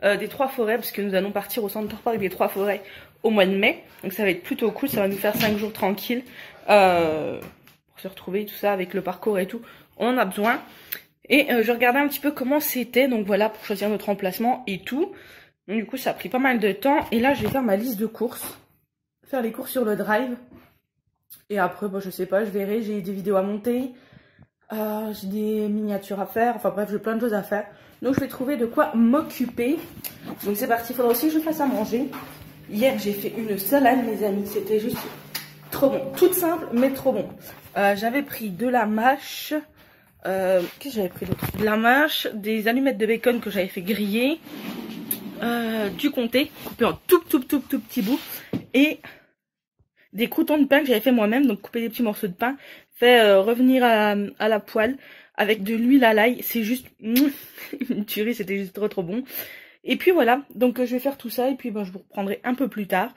des Trois Forêts, parce que nous allons partir au Center Park des Trois Forêts au mois de mai. Donc ça va être plutôt cool, ça va nous faire 5 jours tranquilles pour se retrouver, tout ça, avec le parcours et tout. On en a besoin. Et je regardais un petit peu comment c'était, donc voilà, pour choisir notre emplacement et tout. Donc du coup, ça a pris pas mal de temps. Et là, je vais faire ma liste de courses. Faire les courses sur le drive. Et après, je sais pas, je verrai. J'ai des vidéos à monter. J'ai des miniatures à faire. Enfin bref, j'ai plein de choses à faire. Donc je vais trouver de quoi m'occuper. Donc c'est parti, il faudra aussi que je fasse à manger. Hier, j'ai fait une salade, mes amis. C'était juste trop bon. Toute simple, mais trop bon. J'avais pris de la mâche. Qu'est-ce que j'avais pris d'autre? De la mâche, des allumettes de bacon que j'avais fait griller, du comté coupé en tout petits bouts, et des croûtons de pain que j'avais fait moi-même, donc couper des petits morceaux de pain, fait revenir à la poêle avec de l'huile à l'ail. C'est juste une tuerie, c'était juste trop bon. Et puis voilà, donc je vais faire tout ça et puis je vous reprendrai un peu plus tard.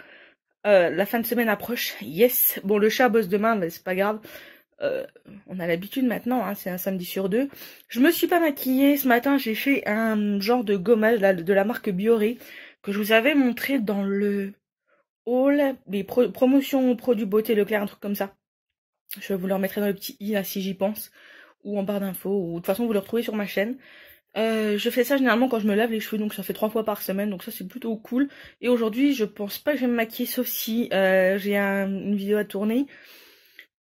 La fin de semaine approche, yes. Bon, le chat bosse demain, mais c'est pas grave. On a l'habitude maintenant, hein, c'est un samedi sur 2. Je me suis pas maquillée ce matin, j'ai fait un genre de gommage là, de la marque Bioré que je vous avais montré dans le haul des promotions produits beauté Leclerc, un truc comme ça. Je vous le remettrai dans le petit i là si j'y pense, ou en barre d'infos, ou de toute façon vous le retrouvez sur ma chaîne. Je fais ça généralement quand je me lave les cheveux, donc ça fait 3 fois par semaine, donc ça c'est plutôt cool. Et aujourd'hui je pense pas que je vais me maquiller, sauf si j'ai une vidéo à tourner.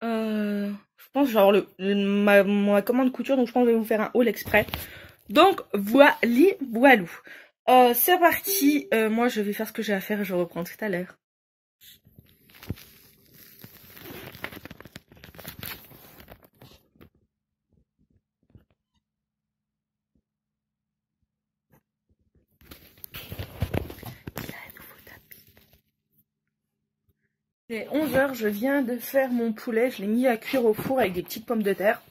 Je pense genre ma commande couture, donc je pense que je vais vous faire un haul exprès. Donc voilou. C'est parti. Moi je vais faire ce que j'ai à faire et je reprends tout à l'heure. C'est 11 h, je viens de faire mon poulet, je l'ai mis à cuire au four avec des petites pommes de terre.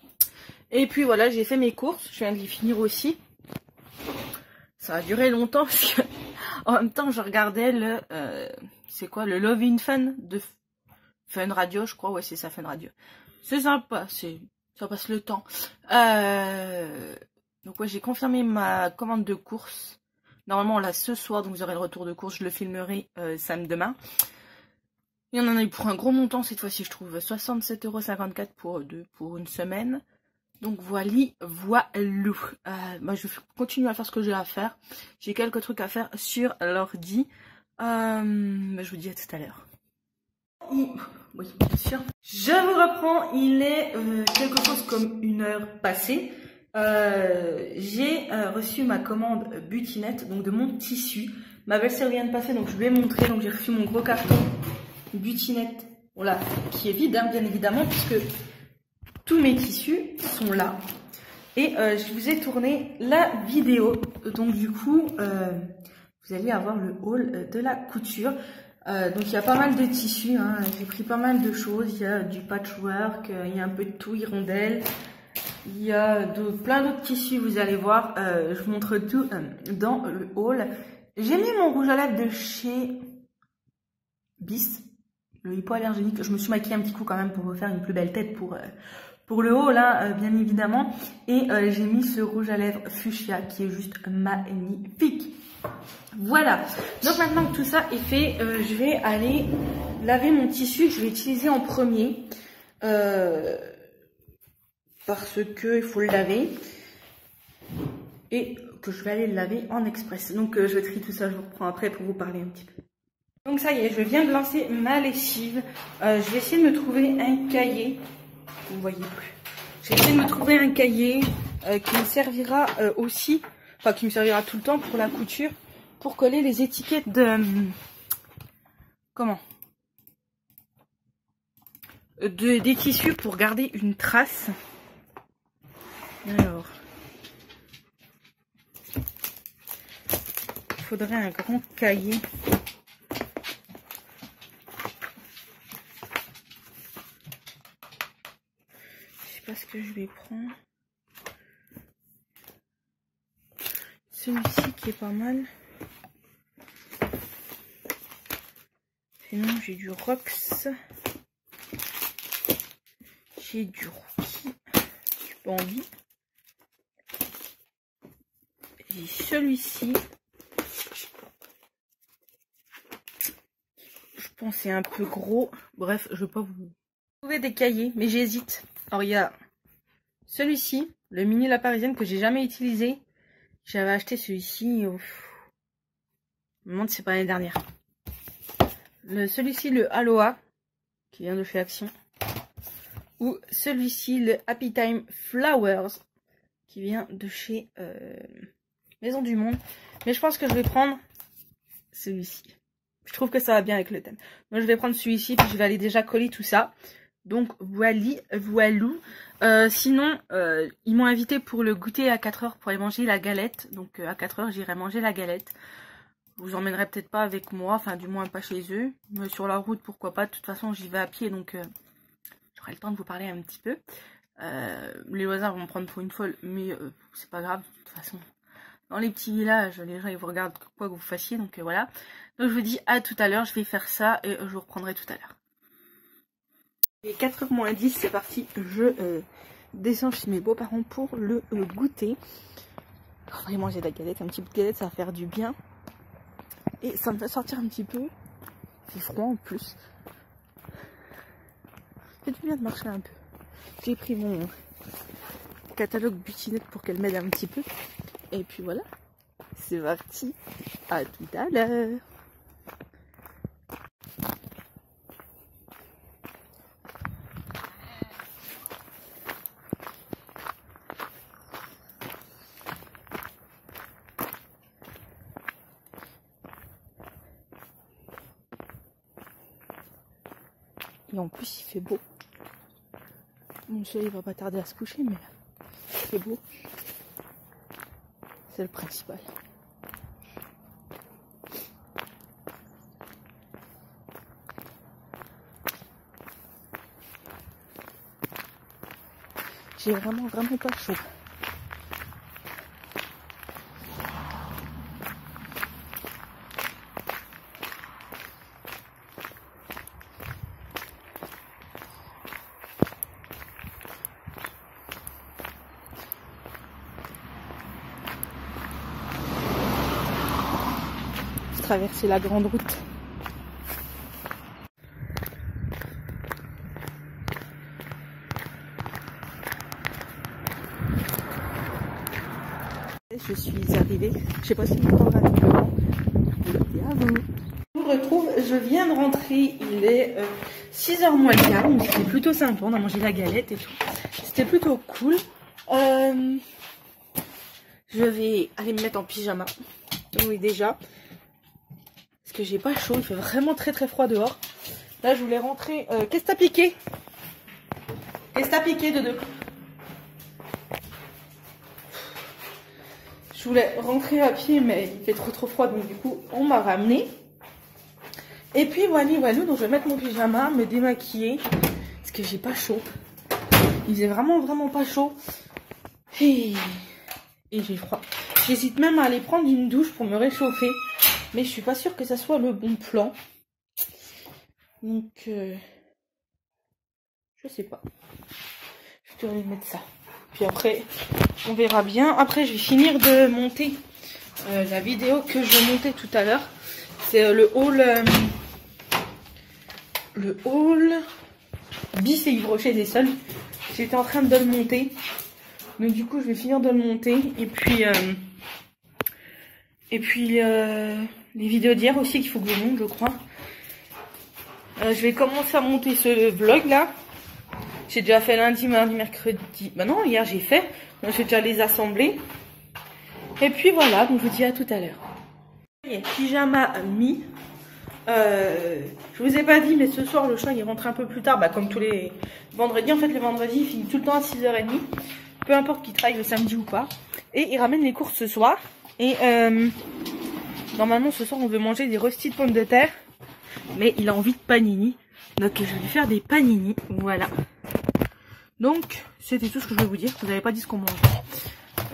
Et puis voilà, j'ai fait mes courses, je viens de les finir aussi. Ça a duré longtemps parce que en même temps je regardais c'est quoi, le Love in Fun de Fun Radio, je crois, ouais c'est ça, Fun Radio. C'est sympa, ça passe le temps. Donc ouais, j'ai confirmé ma commande de course. Normalement on l'a ce soir, donc vous aurez le retour de course, je le filmerai samedi demain. Et on en a eu pour un gros montant cette fois-ci, je trouve. 67,54 € pour une semaine. Donc voilou. Je vais continuer à faire ce que j'ai à faire. J'ai quelques trucs à faire sur l'ordi. Je vous dis à tout à l'heure. Oui, bien sûr. Je vous reprends. Il est quelque chose comme 1 h passée. J'ai reçu ma commande butinette, donc de mon tissu. Ma belle-sœur vient de passer, donc je lui ai montré. Donc j'ai reçu mon gros carton butinette, voilà, qui est vide, hein, bien évidemment, puisque tous mes tissus sont là. Et je vous ai tourné la vidéo. Donc du coup, vous allez avoir le haul de la couture. Donc il y a pas mal de tissus, hein. J'ai pris pas mal de choses. Il y a du patchwork, il y a un peu de tout, hirondelle. Il y a plein d'autres tissus, vous allez voir. Je vous montre tout dans le haul. J'ai mis mon rouge à lèvres de chez Bis, le hypoallergénique. Je me suis maquillée un petit coup quand même pour vous faire une plus belle tête pour le haut là, bien évidemment. Et j'ai mis ce rouge à lèvres fuchsia qui est juste magnifique. Voilà. Donc maintenant que tout ça est fait, je vais aller laver mon tissu que je vais utiliser en premier. Parce que il faut le laver. Et que je vais aller le laver en express. Donc je trie tout ça, je vous reprends après pour vous parler un petit peu. Donc ça y est, je viens de lancer ma lessive. Je vais essayer de me trouver un cahier. Vous voyez plus. Je vais essayer de me trouver un cahier qui me servira aussi enfin qui me servira tout le temps pour la couture, pour coller les étiquettes de comment des tissus pour garder une trace. Alors, il faudrait un grand cahier. Je sais pas ce que je vais prendre. Celui-ci qui est pas mal. Sinon j'ai du Rox. J'ai du Rookie. J'ai pas envie. J'ai celui-ci. Je pense que c'est un peu gros. Bref, je vais pas vous trouver des cahiers, mais j'hésite. Alors il y a celui-ci, le mini La Parisienne que j'ai jamais utilisé. J'avais acheté celui-ci. Je me demande si c'est pas l'année dernière. Celui-ci, le Aloha, qui vient de chez Action. Ou celui-ci, le Happy Time Flowers, qui vient de chez Maison du Monde. Mais je pense que je vais prendre celui-ci. Je trouve que ça va bien avec le thème. Donc je vais prendre celui-ci, puis je vais aller déjà coller tout ça. Donc voilou. Sinon, ils m'ont invité pour le goûter à 4 h pour aller manger la galette. Donc à 4 h, j'irai manger la galette. Je vous emmènerai peut-être pas avec moi, enfin du moins pas chez eux. Mais sur la route, pourquoi pas. De toute façon, j'y vais à pied, donc j'aurai le temps de vous parler un petit peu. Les voisins vont me prendre pour une folle, mais c'est pas grave. De toute façon, dans les petits villages, les gens ils vous regardent quoi que vous fassiez. Donc voilà. Donc je vous dis à tout à l'heure, je vais faire ça et je vous reprendrai tout à l'heure. Il est 4 h moins 10, c'est parti. Je descends chez mes beaux-parents pour le goûter. On va y manger de la galette, un petit bout de galette, ça va faire du bien. Et ça me fait sortir un petit peu. C'est froid en plus. Ça fait du bien de marcher un peu. J'ai pris mon catalogue butinette pour qu'elle m'aide un petit peu. Et puis voilà. C'est parti. À tout à l'heure. Et en plus il fait beau. Mon soleil va pas tarder à se coucher, mais il fait beau. C'est le principal. J'ai vraiment pas chaud. Traverser la grande route. Je suis arrivée. Je sais pas si vous entendrez avec le vent. Et à vous. Je vous retrouve. Je viens de rentrer. Il est 6 h moins le quart. Donc c'était plutôt sympa. On a mangé la galette et tout. C'était plutôt cool. Je vais aller me mettre en pyjama. Oui déjà. Parce que j'ai pas chaud, il fait vraiment très froid dehors. Là je voulais rentrer. Qu'est-ce que t'as piqué? Qu'est-ce que t'as piqué de deux? Je voulais rentrer à pied mais il fait trop froid donc du coup on m'a ramené. Et puis voilà, donc je vais mettre mon pyjama, me démaquiller. Parce que j'ai pas chaud. Il faisait vraiment pas chaud. Et j'ai froid. J'hésite même à aller prendre une douche pour me réchauffer. Mais je suis pas sûre que ça soit le bon plan. Donc, je sais pas. Je vais mettre ça. Puis après, on verra bien. Après, je vais finir de monter la vidéo que je montais tout à l'heure. C'est le haul bis et Yves Rocher des Sols. J'étais en train de le monter. Donc du coup, je vais finir de le monter. Et puis les vidéos d'hier aussi qu'il faut que je monte, je crois. Je vais commencer à monter ce vlog là. J'ai déjà fait lundi, mardi, mercredi. Bah non, hier j'ai fait. Donc je vais déjà les assembler. Et puis voilà, donc je vous dis à tout à l'heure. Pyjama mis. Je vous ai pas dit, mais ce soir le chat il rentre un peu plus tard, comme tous les vendredis. En fait, les vendredis il finit tout le temps à 6h30. Peu importe qu'il travaille le samedi ou pas. Et il ramène les courses ce soir. Et normalement ce soir on veut manger des rôstis de pommes de terre. Mais il a envie de panini. Donc je vais lui faire des panini. Voilà. Donc c'était tout ce que je voulais vous dire. Vous n'avez pas dit ce qu'on mangeait.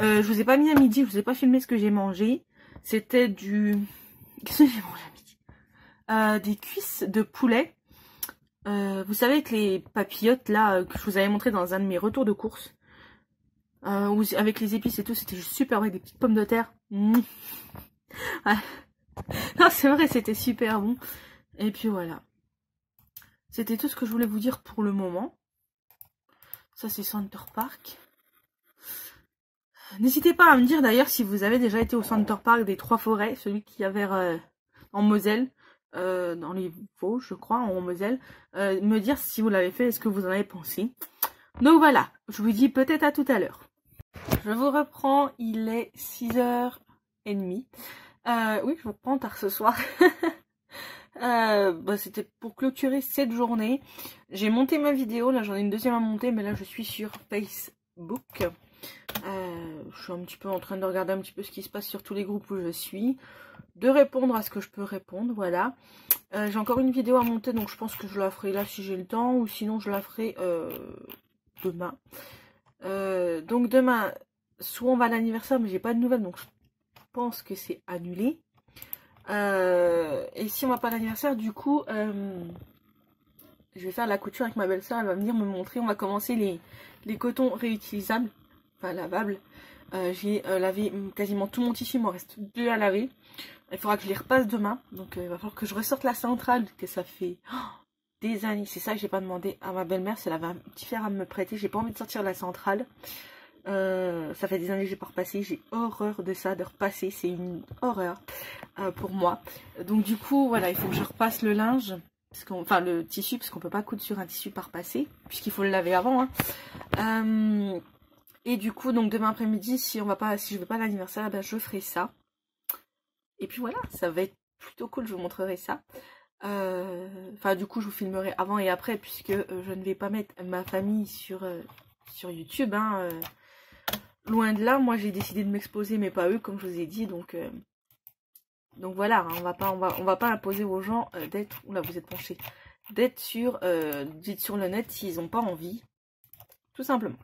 Je vous ai pas mis à midi. Je vous ai pas filmé ce que j'ai mangé. C'était du... Qu'est-ce que j'ai mangé à midi? Des cuisses de poulet. Vous savez, avec les papillotes là que je vous avais montré dans un de mes retours de course. Avec les épices et tout, c'était juste super, avec des petites pommes de terre. Ouais. Non, c'est vrai, c'était super bon. Et puis voilà. C'était tout ce que je voulais vous dire pour le moment. Ça, c'est Center Park. N'hésitez pas à me dire d'ailleurs si vous avez déjà été au Center Park des Trois Forêts, celui qui y avait en Moselle. Dans les Vosges, je crois, en Moselle, me dire si vous l'avez fait et ce que vous en avez pensé. Donc voilà, je vous dis peut-être à tout à l'heure. Je vous reprends, il est 6h30. Oui, je vous reprends tard ce soir. C'était pour clôturer cette journée. J'ai monté ma vidéo, là j'en ai une deuxième à monter, mais là je suis sur Facebook. Je suis un petit peu en train de regarder un petit peu ce qui se passe sur tous les groupes où je suis. De répondre à ce que je peux répondre, voilà. J'ai encore une vidéo à monter, donc je pense que je la ferai là si j'ai le temps, ou sinon je la ferai demain. Donc demain, soit on va à l'anniversaire, mais j'ai pas de nouvelles, donc je pense que c'est annulé. Et si on va pas à l'anniversaire, du coup, je vais faire la couture avec ma belle-sœur, elle va venir me montrer. On va commencer les cotons réutilisables, enfin lavables. J'ai lavé quasiment tout mon tissu, il m'en reste 2 à laver. Il faudra que je les repasse demain. Donc il va falloir que je ressorte la centrale, que ça fait des années. C'est ça que j'ai pas demandé à ma belle-mère, si elle avait un petit fer à me prêter. J'ai pas envie de sortir la centrale. Ça fait des années que j'ai pas repassé. J'ai horreur de ça, de repasser. C'est une horreur pour moi. Donc du coup, voilà, il faut que je repasse le linge. Enfin le tissu, parce qu'on peut pas coudre sur un tissu par passé, puisqu'il faut le laver avant. Et du coup, donc demain après-midi, si je vais pas à l'anniversaire, je ferai ça. Et puis voilà, ça va être plutôt cool, je vous montrerai ça. Enfin, du coup, je vous filmerai avant et après, puisque je ne vais pas mettre ma famille sur YouTube. Loin de là, moi j'ai décidé de m'exposer, mais pas eux, comme je vous ai dit. Donc voilà, hein, on va pas imposer aux gens d'être... Oula, vous êtes penchés. D'être sur le net s'ils n'ont pas envie. Tout simplement.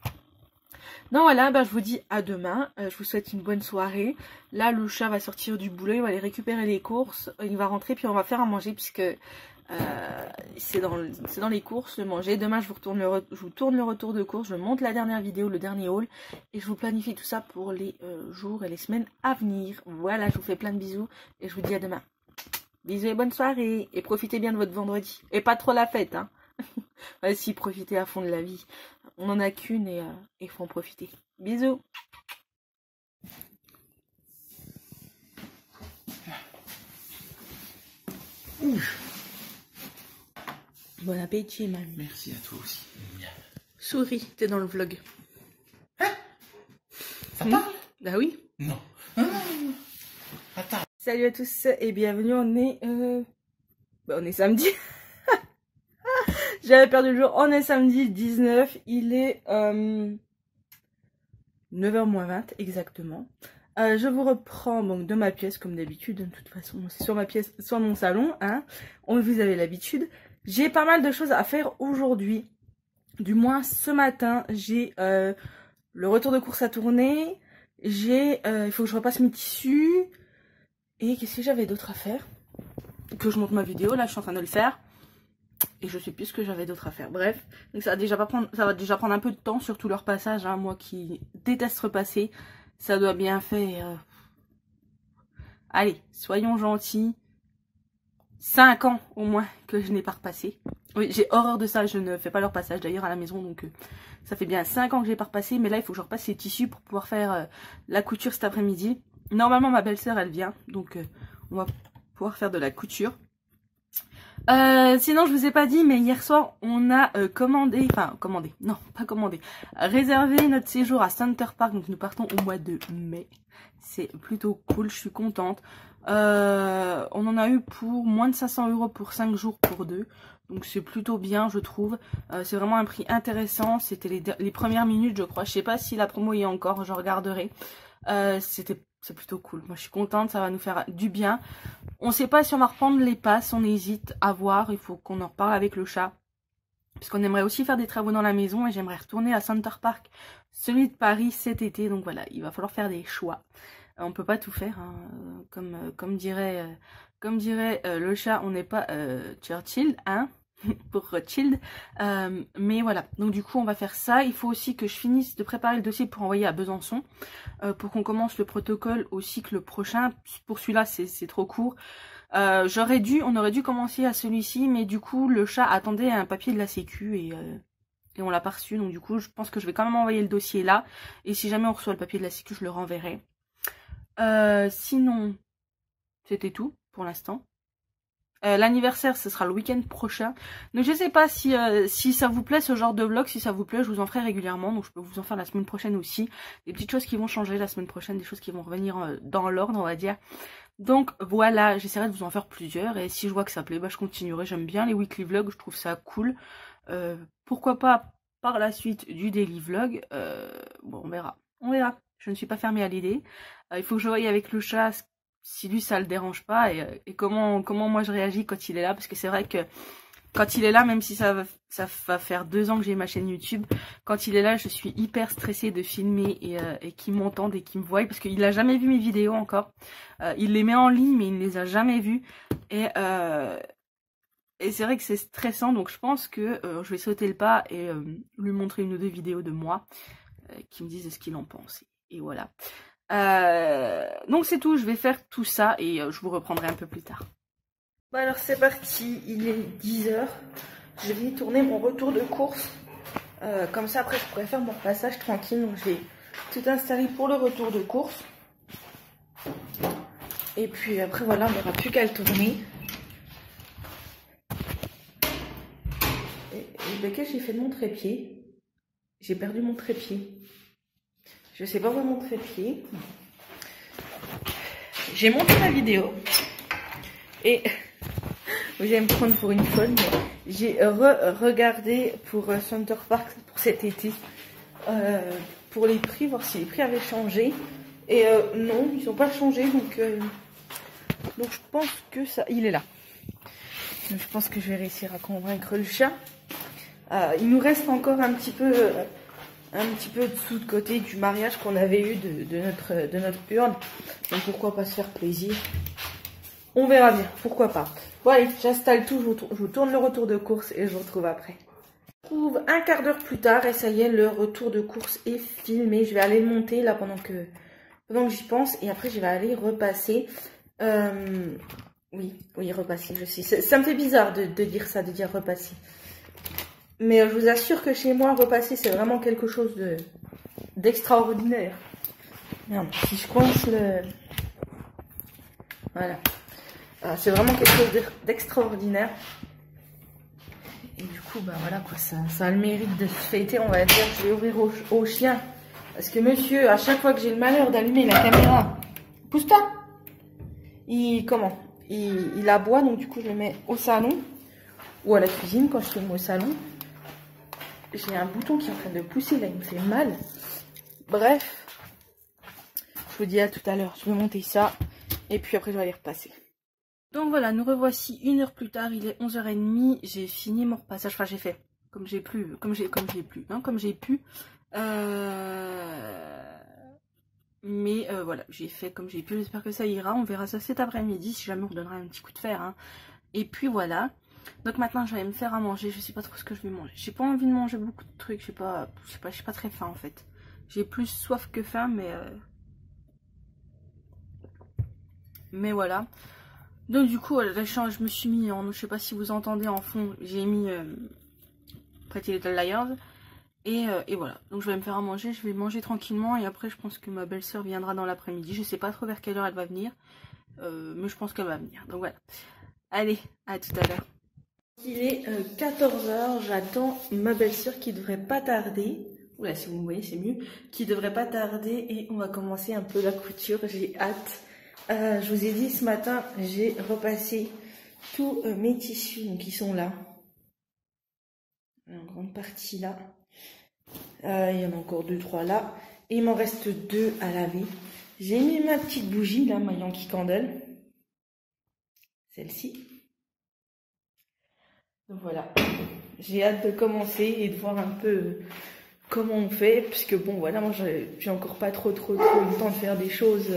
Donc voilà, je vous dis à demain. Je vous souhaite une bonne soirée. Là, le chat va sortir du boulot, il va aller récupérer les courses. Il va rentrer, puis on va faire à manger, puisque c'est dans les courses, le manger. Demain, je vous tourne le retour de course. Je monte la dernière vidéo, le dernier haul. Et je vous planifie tout ça pour les jours et les semaines à venir. Voilà, je vous fais plein de bisous. Et je vous dis à demain. Bisous et bonne soirée. Et profitez bien de votre vendredi. Et pas trop la fête, hein. Si, profitez à fond de la vie. On en a qu'une et il faut en profiter. Bisous. Bon appétit, mamie. Merci à toi aussi. Souris, t'es dans le vlog. Hein? Ça parle? Bah oui. Non. Attends. Salut à tous et bienvenue. On est samedi. J'avais perdu le jour. On est samedi 19. Il est 9h-20 exactement. Je vous reprends donc de ma pièce comme d'habitude. De toute façon, c'est sur ma pièce, sur mon salon. Hein. Vous avez l'habitude. J'ai pas mal de choses à faire aujourd'hui. Du moins ce matin, j'ai le retour de course à tourner. Il faut que je repasse mes tissus. Et qu'est-ce que j'avais d'autre à faire? Que je monte ma vidéo. Là, je suis en train de le faire. Et je sais plus ce que j'avais d'autre à faire. Bref, donc ça va déjà prendre un peu de temps, surtout leur passage. Hein, moi qui déteste repasser, ça doit bien faire... Allez, soyons gentils. 5 ans au moins que je n'ai pas repassé. Oui, j'ai horreur de ça. Je ne fais pas leur passage d'ailleurs à la maison. Donc ça fait bien 5 ans que je n'ai pas repassé. Mais là, il faut que je repasse les tissus pour pouvoir faire la couture cet après-midi. Normalement, ma belle-sœur, elle vient. Donc on va pouvoir faire de la couture. Sinon, je vous ai pas dit, mais hier soir, on a réservé notre séjour à Center Park. Donc, nous partons au mois de mai. C'est plutôt cool, je suis contente. On en a eu pour moins de 500 € pour 5 jours pour 2. Donc, c'est plutôt bien, je trouve. C'est vraiment un prix intéressant. C'était les premières minutes, je crois. Je sais pas si la promo y est encore, je regarderai. C'est plutôt cool. Moi, je suis contente, ça va nous faire du bien. On ne sait pas si on va reprendre les passes, on hésite à voir. Il faut qu'on en reparle avec le chat. Parce qu'on aimerait aussi faire des travaux dans la maison et j'aimerais retourner à Center Park, celui de Paris cet été. Donc voilà, il va falloir faire des choix. On ne peut pas tout faire, hein. Comme dirait le chat, on n'est pas Churchill, hein. Pour Rothschild, mais voilà, donc du coup on va faire ça. Il faut aussi que je finisse de préparer le dossier pour envoyer à Besançon, pour qu'on commence le protocole au cycle prochain. Pour celui-là c'est trop court. On aurait dû commencer à celui-ci, mais du coup le chat attendait un papier de la sécu et on l'a pas reçu, donc du coup je pense que je vais quand même envoyer le dossier là, et si jamais on reçoit le papier de la sécu je le renverrai. Sinon c'était tout pour l'instant. L'anniversaire, ce sera le week-end prochain. Donc je sais pas si ça vous plaît ce genre de vlog. Si ça vous plaît, je vous en ferai régulièrement. Donc je peux vous en faire la semaine prochaine aussi. Des petites choses qui vont changer la semaine prochaine. Des choses qui vont revenir dans l'ordre, on va dire. Donc voilà, j'essaierai de vous en faire plusieurs. Et si je vois que ça plaît, bah, je continuerai. J'aime bien les weekly vlogs, je trouve ça cool. Pourquoi pas par la suite du daily vlog. Bon, on verra. On verra. Je ne suis pas fermée à l'idée. Il faut que je voie avec le chat si lui ça le dérange pas et comment moi je réagis quand il est là, parce que c'est vrai que quand il est là, même si ça va faire 2 ans que j'ai ma chaîne YouTube, quand il est là je suis hyper stressée de filmer et qu'il m'entende et qu'il me voie, parce qu'il n'a jamais vu mes vidéos encore. Il les met en ligne mais il ne les a jamais vues et c'est vrai que c'est stressant, donc je pense que je vais sauter le pas et lui montrer 1 ou 2 vidéos de moi qui me disent ce qu'il en pense, et voilà. Donc c'est tout, je vais faire tout ça et je vous reprendrai un peu plus tard. Bon alors c'est parti, il est 10 h. Je vais tourner mon retour de course. Comme ça après je pourrais faire mon passage tranquille. Donc je vais tout installer pour le retour de course. Et puis après voilà, on n'aura plus qu'à le tourner. Et qu'est-ce que j'ai fait de mon trépied? J'ai perdu mon trépied. Je sais pas où est mon trépied. J'ai monté ma vidéo et vous allez me prendre pour une folle. J'ai regardé pour Center Park pour cet été, pour les prix, voir si les prix avaient changé. Et non, ils n'ont pas changé, donc je pense que ça, il est là. Donc, je pense que je vais réussir à convaincre le chat. Il nous reste encore un petit peu dessous de côté du mariage qu'on avait eu de notre urne. Donc pourquoi pas se faire plaisir. On verra bien, pourquoi pas. Bon allez, j'installe tout, je vous tourne le retour de course et je vous retrouve après. Je vous retrouve un quart d'heure plus tard et ça y est, le retour de course est filmé. Je vais aller le monter là pendant que j'y pense, et après je vais aller repasser. Oui, repasser, je sais. Ça me fait bizarre de dire ça, de dire repasser. Mais je vous assure que chez moi, repasser, c'est vraiment quelque chose d'extraordinaire. Merde, si je coince le... Voilà. C'est vraiment quelque chose d'extraordinaire. Et du coup, bah voilà quoi, ça a le mérite de se fêter, on va dire. Je vais ouvrir au chien. Parce que monsieur, à chaque fois que j'ai le malheur d'allumer la caméra, pousse-toi. Il aboie, donc du coup, je le mets au salon. Ou à la cuisine quand je le mets au salon. J'ai un bouton qui est en train de pousser, là, il me fait mal. Bref, je vous dis à tout à l'heure. Je vais monter ça, et puis après, je vais aller repasser. Donc voilà, nous revoici 1 heure plus tard, il est 11 h 30. J'ai fini mon repassage, enfin j'ai fait comme j'ai pu. Mais voilà, j'ai fait comme j'ai pu, j'espère que ça ira. On verra ça cet après-midi, si jamais on redonnera un petit coup de fer, hein. Et puis voilà. Donc maintenant je vais me faire à manger, je sais pas trop ce que je vais manger. J'ai pas envie de manger beaucoup de trucs, je suis pas très faim en fait. J'ai plus soif que faim, mais voilà. Donc du coup, je me suis mis en, je sais pas si vous entendez en fond, j'ai mis Pretty Little Liars. Et voilà, donc je vais me faire à manger, je vais manger tranquillement et après je pense que ma belle-sœur viendra dans l'après-midi. Je sais pas trop vers quelle heure elle va venir, mais je pense qu'elle va venir. Donc voilà. Allez, à tout à l'heure. Il est 14 h, j'attends ma belle-sœur qui devrait pas tarder. Oula, si vous me voyez, c'est mieux. Qui devrait pas tarder et on va commencer un peu la couture. J'ai hâte. Je vous ai dit ce matin, j'ai repassé tous mes tissus, donc ils sont là. En grande partie là. Il y en a encore 2-3 là. Et il m'en reste 2 à laver. J'ai mis ma petite bougie là, ma Yankee Candle. Celle-ci. Donc voilà, j'ai hâte de commencer et de voir un peu comment on fait, puisque bon voilà, moi j'ai encore pas trop le temps de faire des choses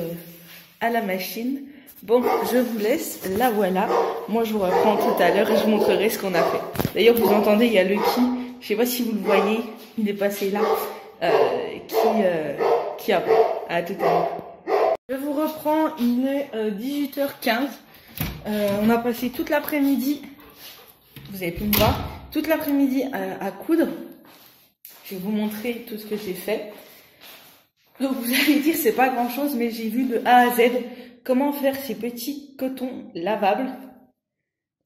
à la machine. Bon, je vous laisse, la voilà, moi je vous reprends tout à l'heure et je vous montrerai ce qu'on a fait. D'ailleurs vous entendez, il y a Lucky, je sais pas si vous le voyez, il est passé là, qui a à tout à l'heure. Je vous reprends, il est 18h15, on a passé toute l'après-midi. Vous avez pu me voir toute l'après-midi à coudre. Je vais vous montrer tout ce que j'ai fait. Donc vous allez dire c'est pas grand chose, mais j'ai vu de A à Z comment faire ces petits cotons lavables.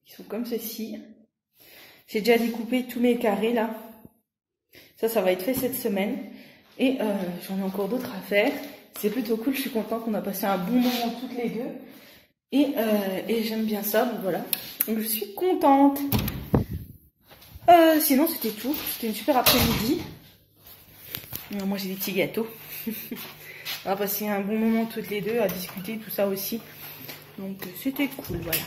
Ils sont comme ceci. J'ai déjà découpé tous mes carrés là. Ça va être fait cette semaine. Et j'en ai encore d'autres à faire. C'est plutôt cool, je suis contente qu'on a passé un bon moment toutes les deux. Et j'aime bien ça, donc voilà. Donc je suis contente. Sinon c'était tout. C'était une super après-midi. Moi j'ai des petits gâteaux. On a passé un bon moment toutes les deux à discuter, tout ça aussi. Donc c'était cool, voilà.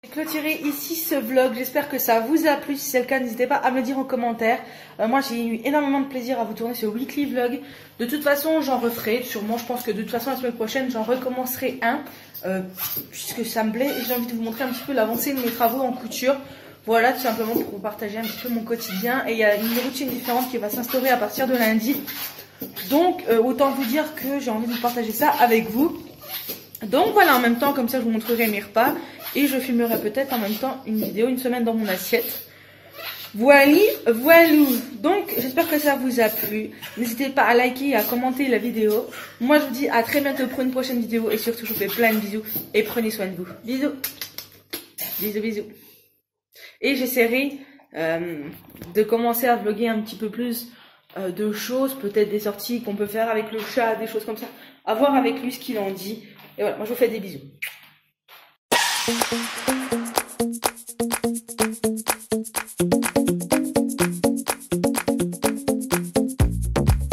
J'ai clôturé ici ce vlog. J'espère que ça vous a plu. Si c'est le cas, n'hésitez pas à me le dire en commentaire. Moi j'ai eu énormément de plaisir à vous tourner ce weekly vlog. De toute façon j'en referai. Sûrement, je pense que de toute façon la semaine prochaine j'en recommencerai un. Puisque ça me plaît et j'ai envie de vous montrer un petit peu l'avancée de mes travaux en couture. Voilà, tout simplement pour vous partager un petit peu mon quotidien. Et il y a une routine différente qui va s'instaurer à partir de lundi. Donc, autant vous dire que j'ai envie de vous partager ça avec vous. Donc voilà, en même temps, comme ça je vous montrerai mes repas. Et je filmerai peut-être en même temps une vidéo, une semaine dans mon assiette. Voilà. Donc, j'espère que ça vous a plu. N'hésitez pas à liker et à commenter la vidéo. Moi, je vous dis à très bientôt pour une prochaine vidéo. Et surtout, je vous fais plein de bisous. Et prenez soin de vous. Bisous. Bisous, bisous. Et j'essaierai de commencer à vlogger un petit peu plus de choses. Peut-être des sorties qu'on peut faire avec le chat, des choses comme ça. À voir avec lui ce qu'il en dit. Et voilà, moi, je vous fais des bisous.